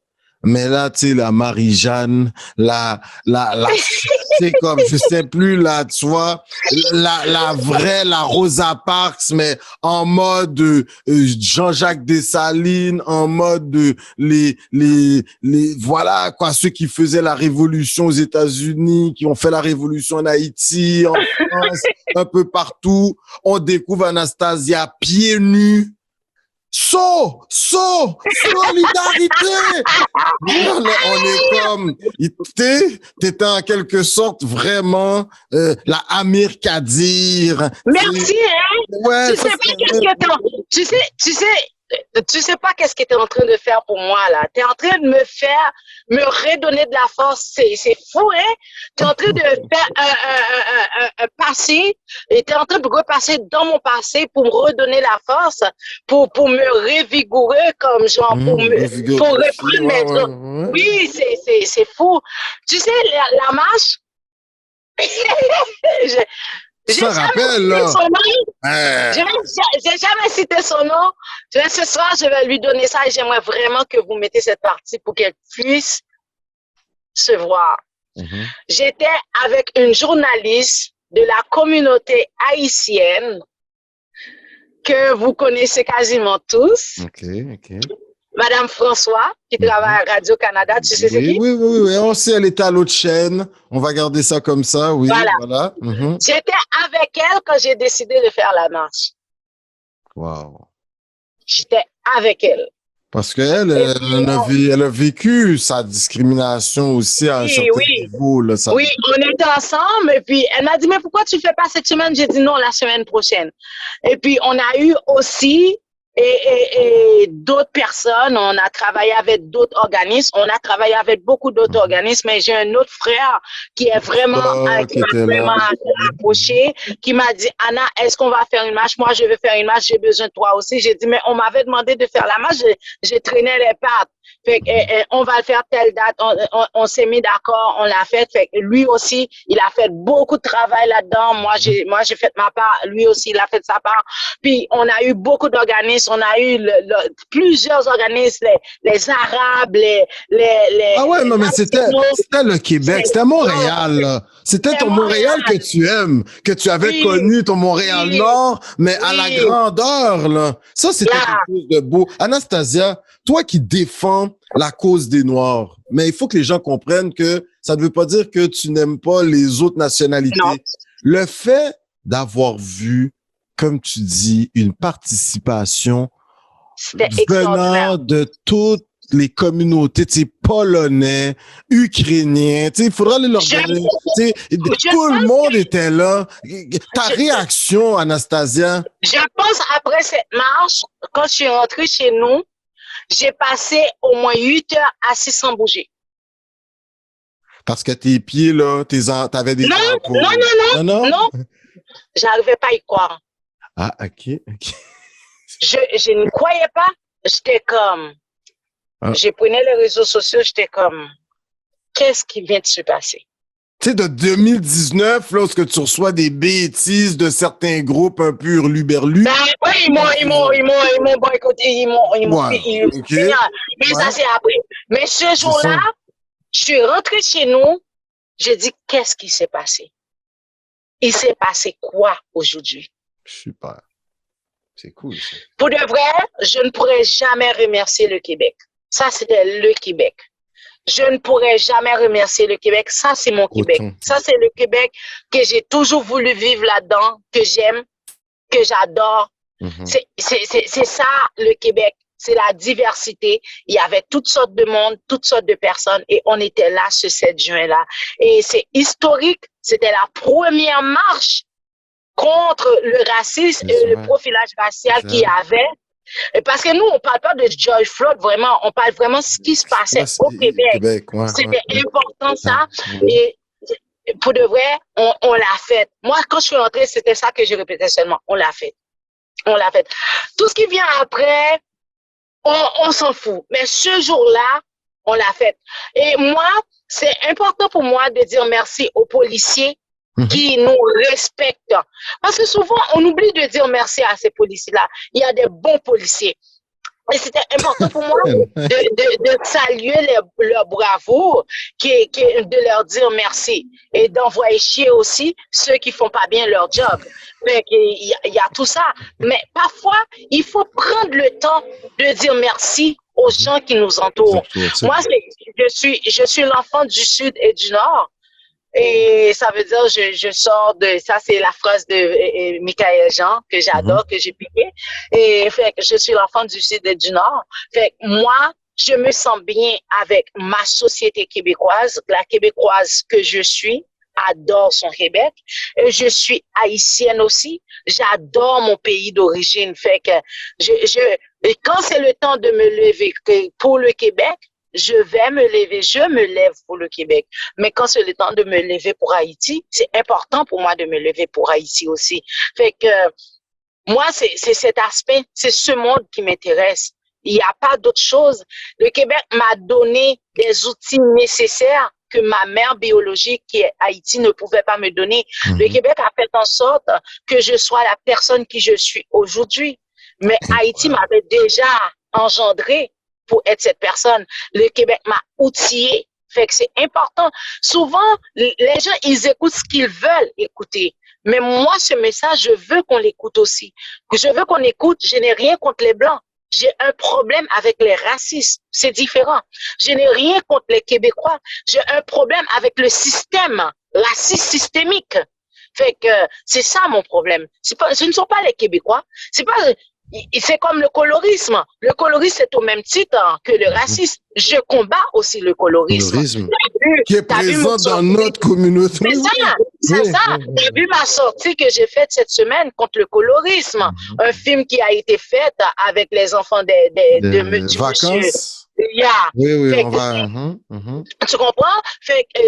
Mais là, tu sais, la Marie-Jeanne, c'est comme, je sais plus, là, tu vois, la vraie, la Rosa Parks, mais en mode Jean-Jacques Dessalines, en mode voilà, quoi, ceux qui faisaient la révolution aux États-Unis, qui ont fait la révolution en Haïti, en France, un peu partout. On découvre Anastasia pieds nus. Solidarité! On est comme, t'étais en quelque sorte vraiment la Amir Kadir. Merci, hein? Ouais, tu sais pas qu'est-ce que tu es en train de faire pour moi, là. Tu es en train de me redonner de la force. C'est fou, hein? Tu es en train de faire un passé et tu es en train de repasser dans mon passé pour me redonner la force, pour me revigorer comme genre, pour reprendre mes droits. Oui, c'est fou. Tu sais, la marche, je me rappelle, là. J'ai jamais cité son nom. Ce soir, je vais lui donner ça et j'aimerais vraiment que vous mettez cette partie pour qu'elle puisse se voir. J'étais avec une journaliste de la communauté haïtienne que vous connaissez quasiment tous. Madame François, qui travaille à Radio-Canada, tu sais c'est qui? Oui. On sait, elle était à l'autre chaîne. On va garder ça comme ça, oui. Voilà. J'étais avec elle quand j'ai décidé de faire la marche. Wow. J'étais avec elle. Parce qu'elle, elle a vécu sa discrimination aussi à un certain niveau. Là, oui, on était ensemble et puis elle m'a dit, mais pourquoi tu fais pas cette semaine? J'ai dit non, la semaine prochaine. Et puis on a eu aussi et d'autres personnes, on a travaillé avec d'autres organismes, on a travaillé avec beaucoup d'autres organismes, mais j'ai un autre frère qui est vraiment, qui m'a vraiment approché, qui m'a dit, Anna, est-ce qu'on va faire une marche? Moi, je veux faire une marche, j'ai besoin de toi aussi. J'ai dit, mais on m'avait demandé de faire la marche, j'ai traîné les pattes. Fait que, on va le faire telle date, on s'est mis d'accord, on l'a fait. Fait que lui aussi, il a fait beaucoup de travail là-dedans. Moi, j'ai fait ma part, lui aussi, il a fait sa part. Puis, on a eu beaucoup d'organismes, on a eu plusieurs organismes, les Arabes, les ah ouais, non, mais c'était le Québec, c'était Montréal, là. C'était ton Montréal que tu aimes, que tu avais connu, ton Montréal-Nord, mais à la grandeur, là. Ça, c'était quelque chose de beau. Anastasia, toi qui défends la cause des Noirs, mais il faut que les gens comprennent que ça ne veut pas dire que tu n'aimes pas les autres nationalités. Non. Le fait d'avoir vu, comme tu dis, une participation venant de toutes les communautés, tu sais, polonais, ukrainiens, tu sais, il faudra aller leur donner, tu sais, tout le monde était là. Ta réaction, Anastasia? Je pense après cette marche, quand je suis rentrée chez nous, j'ai passé au moins 8 heures assis sans bouger. Parce que tes pieds, là, t'avais des ampoules. Non. J'arrivais pas à y croire. Ah, ok. Je ne croyais pas. J'étais comme, j'ai pris les réseaux sociaux, j'étais comme, qu'est-ce qui vient de se passer? Tu sais, de 2019, lorsque tu reçois des bêtises de certains groupes un peu hurluberlus. Ben, oui, ils m'ont boycotté, ils m'ont okay. Mais ça, c'est après. Mais ce jour-là, je suis rentrée chez nous, j'ai dit, qu'est-ce qui s'est passé? Il s'est passé quoi aujourd'hui? Super. C'est cool, ça. Pour de vrai, je ne pourrais jamais remercier le Québec. Ça, c'était le Québec. Je ne pourrais jamais remercier le Québec. Ça, c'est mon Québec. Ça, c'est le Québec que j'ai toujours voulu vivre là-dedans, que j'aime, que j'adore. C'est ça, le Québec. C'est la diversité. Il y avait toutes sortes de monde, toutes sortes de personnes et on était là ce 7 juin-là. Et c'est historique. C'était la première marche contre le racisme et le profilage racial qu'il y avait. Parce que nous, on parle pas de George Floyd, vraiment. On parle vraiment de ce qui se passait au Québec. C'était important, ça. Et pour de vrai, on l'a fait. Moi, quand je suis rentrée, c'était ça que je répétais seulement. On l'a fait. On l'a fait. Tout ce qui vient après, on s'en fout. Mais ce jour-là, on l'a fait. Et moi, c'est important pour moi de dire merci aux policiers qui nous respectent. Parce que souvent, on oublie de dire merci à ces policiers-là. Il y a des bons policiers. Et c'était important pour moi de saluer leur bravoure, de leur dire merci et d'envoyer chier aussi ceux qui font pas bien leur job. Mais il y a tout ça. Mais parfois, il faut prendre le temps de dire merci aux gens qui nous entourent. Moi, je suis l'enfant du Sud et du Nord. Et ça veut dire, je sors de, ça c'est la phrase de Michael Jean, que j'adore, que j'ai piqué. Et fait que je suis l'enfant du Sud et du Nord. Fait que moi, je me sens bien avec ma société québécoise. La québécoise que je suis adore son Québec. Et je suis haïtienne aussi. J'adore mon pays d'origine. Fait que et quand c'est le temps de me lever pour le Québec, je vais me lever, je me lève pour le Québec. Mais quand c'est le temps de me lever pour Haïti, c'est important pour moi de me lever pour Haïti aussi. Fait que moi, c'est cet aspect, c'est ce monde qui m'intéresse. Il n'y a pas d'autre chose. Le Québec m'a donné des outils nécessaires que ma mère biologique, qui est Haïti, ne pouvait pas me donner. Le Québec a fait en sorte que je sois la personne qui je suis aujourd'hui. Mais Haïti m'avait déjà engendré pour être cette personne. Le Québec m'a outillé. Fait que c'est important. Souvent, les gens, ils écoutent ce qu'ils veulent écouter. Mais moi, ce message, je veux qu'on l'écoute aussi. Je veux qu'on écoute. Je n'ai rien contre les Blancs. J'ai un problème avec les racistes. C'est différent. Je n'ai rien contre les Québécois. J'ai un problème avec le système raciste systémique. Fait que c'est ça mon problème. Ce ne sont pas les Québécois. C'est comme le colorisme. Le colorisme, c'est au même titre que le racisme. Je combats aussi le colorisme. Qui est présent dans notre communauté. C'est ça. J'ai vu ma sortie que j'ai faite cette semaine contre le colorisme. Un film qui a été fait avec les enfants de vacances. Oui, on va. Tu comprends? Fait que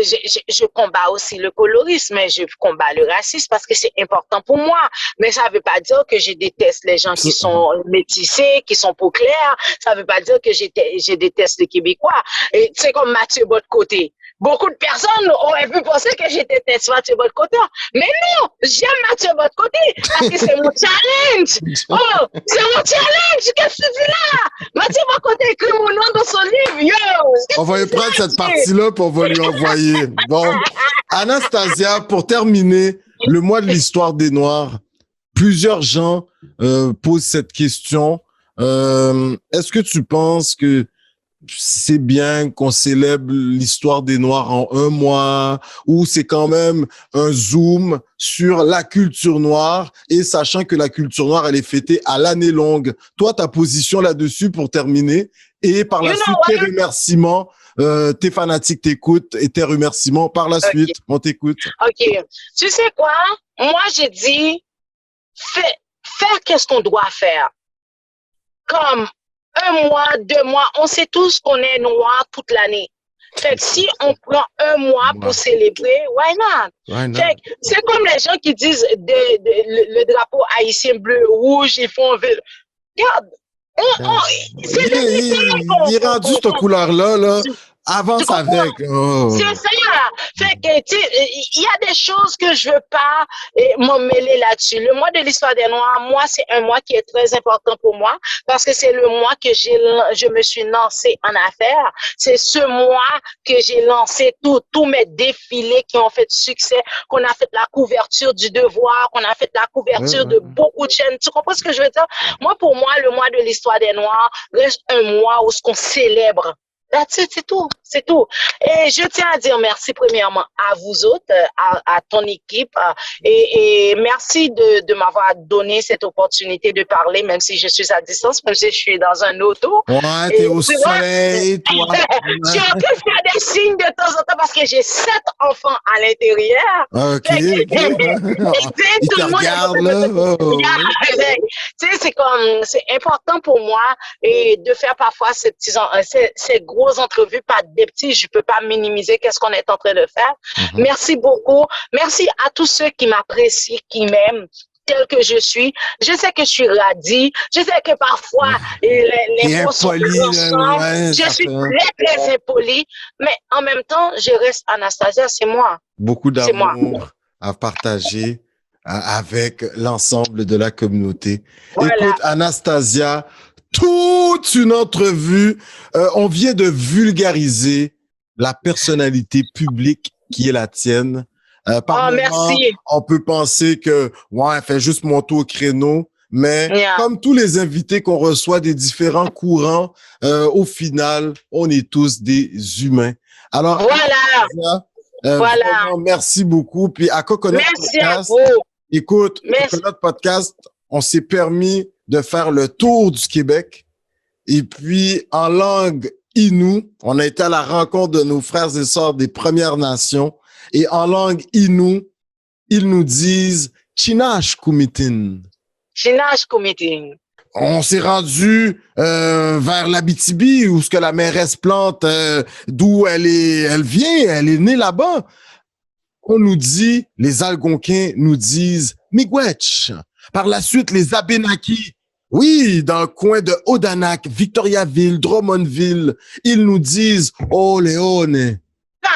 je combats aussi le colorisme, mais je combats le racisme parce que c'est important pour moi. Mais ça veut pas dire que je déteste les gens qui sont métissés, qui sont peau claire. Ça veut pas dire que je déteste les Québécois. Et c'est comme Mathieu Botte-Côté. Beaucoup de personnes auraient pu penser que je déteste Mathieu Botte-Côté. Mais non, j'aime Mathieu Botte-Côté parce que c'est mon challenge. Oh, c'est mon challenge. Qu'est-ce que tu dis là? Mathieu Botte-Côté écrit mon nom dans son livre. Yo! On va y prendre cette partie-là pour on va lui envoyer. Bon, Anastasia, pour terminer, le mois de l'histoire des Noirs, plusieurs gens posent cette question. Est-ce que tu penses que c'est bien qu'on célèbre l'histoire des Noirs en un mois, ou c'est quand même un zoom sur la culture noire, et sachant que la culture noire, elle est fêtée à l'année longue. Toi, ta position là-dessus pour terminer, Et par la suite, tes remerciements, tes fanatiques t'écoutent et tes remerciements par la suite, on t'écoute. OK. Tu sais quoi? Moi, j'ai dit, faire qu'est-ce qu'on doit faire. Comme 1 mois, 2 mois, on sait tous qu'on est noir toute l'année. Fait que si on prend 1 mois pour célébrer, why not? Fait que c'est comme les gens qui disent le drapeau haïtien bleu, rouge, ils font... Regarde, il est rendu cette couleur-là, là. Avance avec. Oh. C'est ça. Fait que, tu sais, il y a des choses que je veux pas m'en mêler là-dessus. Le mois de l'histoire des Noirs, moi, c'est un mois qui est très important pour moi parce que c'est le mois que je me suis lancée en affaires. C'est ce mois que j'ai lancé tous mes défilés qui ont fait succès, qu'on a fait la couverture du Devoir, qu'on a fait la couverture de beaucoup de chaînes. Tu comprends ce que je veux dire? Moi, pour moi, le mois de l'histoire des Noirs reste un mois où ce qu'on célèbre. C'est tout, c'est tout. Et je tiens à dire merci premièrement à vous autres, à ton équipe, et merci de m'avoir donné cette opportunité de parler, même si je suis à distance, même si je suis dans un auto. Ouais, t'es au soleil, toi. Je suis en train de faire des signes de temps en temps parce que j'ai 7 enfants à l'intérieur. OK. Ils te regardent, là. Tu sais, c'est important pour moi et de faire parfois ces gros entrevues, pas des petits, je peux pas minimiser qu'est-ce qu'on est en train de faire. Merci beaucoup. Merci à tous ceux qui m'apprécient, qui m'aiment tel que je suis. Je sais que je suis radie. Je sais que parfois, les mots sont plus ensemble. Je suis très, très impolie. Mais en même temps, je reste Anastasia, c'est moi. Beaucoup d'amour à partager avec l'ensemble de la communauté. Voilà. Écoute, Anastasia, toute une entrevue. On vient de vulgariser la personnalité publique qui est la tienne. Par moment, merci. On peut penser que, ouais, elle fait juste monter au créneau, mais comme tous les invités qu'on reçoit des différents courants, au final, on est tous des humains. Alors, voilà. Vraiment, merci beaucoup. Puis à Coconut Podcast, écoute, Coconut Podcast, on s'est permis de faire le tour du Québec. Et puis, en langue Innu, on a été à la rencontre de nos frères et sœurs des Premières Nations. Et en langue Innu, ils nous disent « Chinash Kumitin ». Chinash Kumitin. On s'est rendu vers l'Abitibi, où ce que la mairesse Plante, d'où elle vient, elle est née là-bas. On nous dit, les Algonquins nous disent « Miigwech ». Par la suite, les Abénakis, oui, dans le coin de Odanak, Victoriaville, Drummondville, ils nous disent « Oh, Léone ».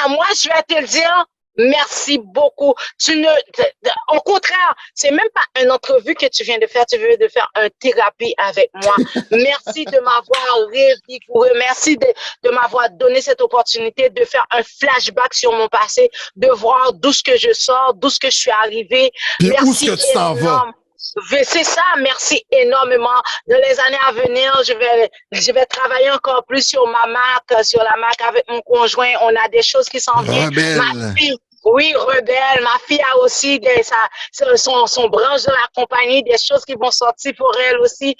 Moi, je vais te le dire, merci beaucoup. Au contraire, c'est même pas une entrevue que tu viens de faire, tu viens de faire une thérapie avec moi. Merci de m'avoir révigouré, merci de m'avoir donné cette opportunité de faire un flashback sur mon passé, de voir d'où ce que je sors, d'où ce que je suis arrivée. Merci où est-ce que tu t'en vas? C'est ça, merci énormément. Dans les années à venir, je vais travailler encore plus sur ma marque, sur la marque avec mon conjoint. On a des choses qui s'en viennent. Ma fille, oui, rebelle. Ma fille a aussi son branche de la compagnie, des choses qui vont sortir pour elle aussi.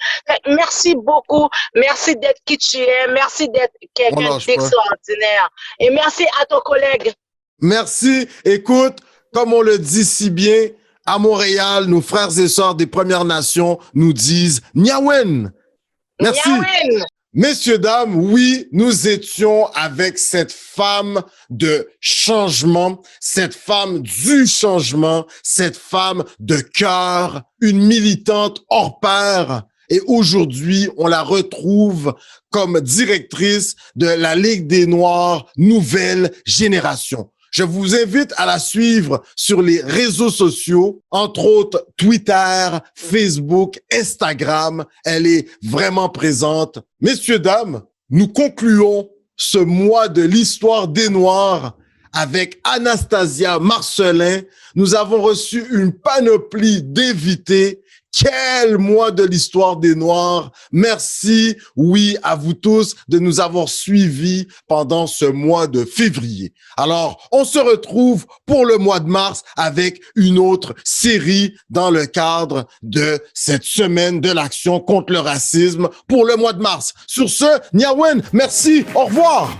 Merci beaucoup. Merci d'être qui tu es. Merci d'être quelqu'un d'extraordinaire. Et merci à ton collègue. Merci. Écoute, comme on le dit si bien, à Montréal, nos frères et sœurs des Premières Nations nous disent « Nyawen ». Merci. Nyawen. Messieurs, dames, oui, nous étions avec cette femme de changement, cette femme du changement, cette femme de cœur, une militante hors pair. Et aujourd'hui, on la retrouve comme directrice de la Ligue des Noirs Nouvelle Génération. Je vous invite à la suivre sur les réseaux sociaux, entre autres Twitter, Facebook, Instagram. Elle est vraiment présente. Messieurs, dames, nous concluons ce mois de l'histoire des Noirs avec Anastasia Marcelin. Nous avons reçu une panoplie d'invités Quel mois de l'histoire des Noirs. Merci, oui, à vous tous de nous avoir suivis pendant ce mois de février. Alors, on se retrouve pour le mois de mars avec une autre série dans le cadre de cette semaine de l'action contre le racisme pour le mois de mars. Sur ce, Nyawen, merci, au revoir.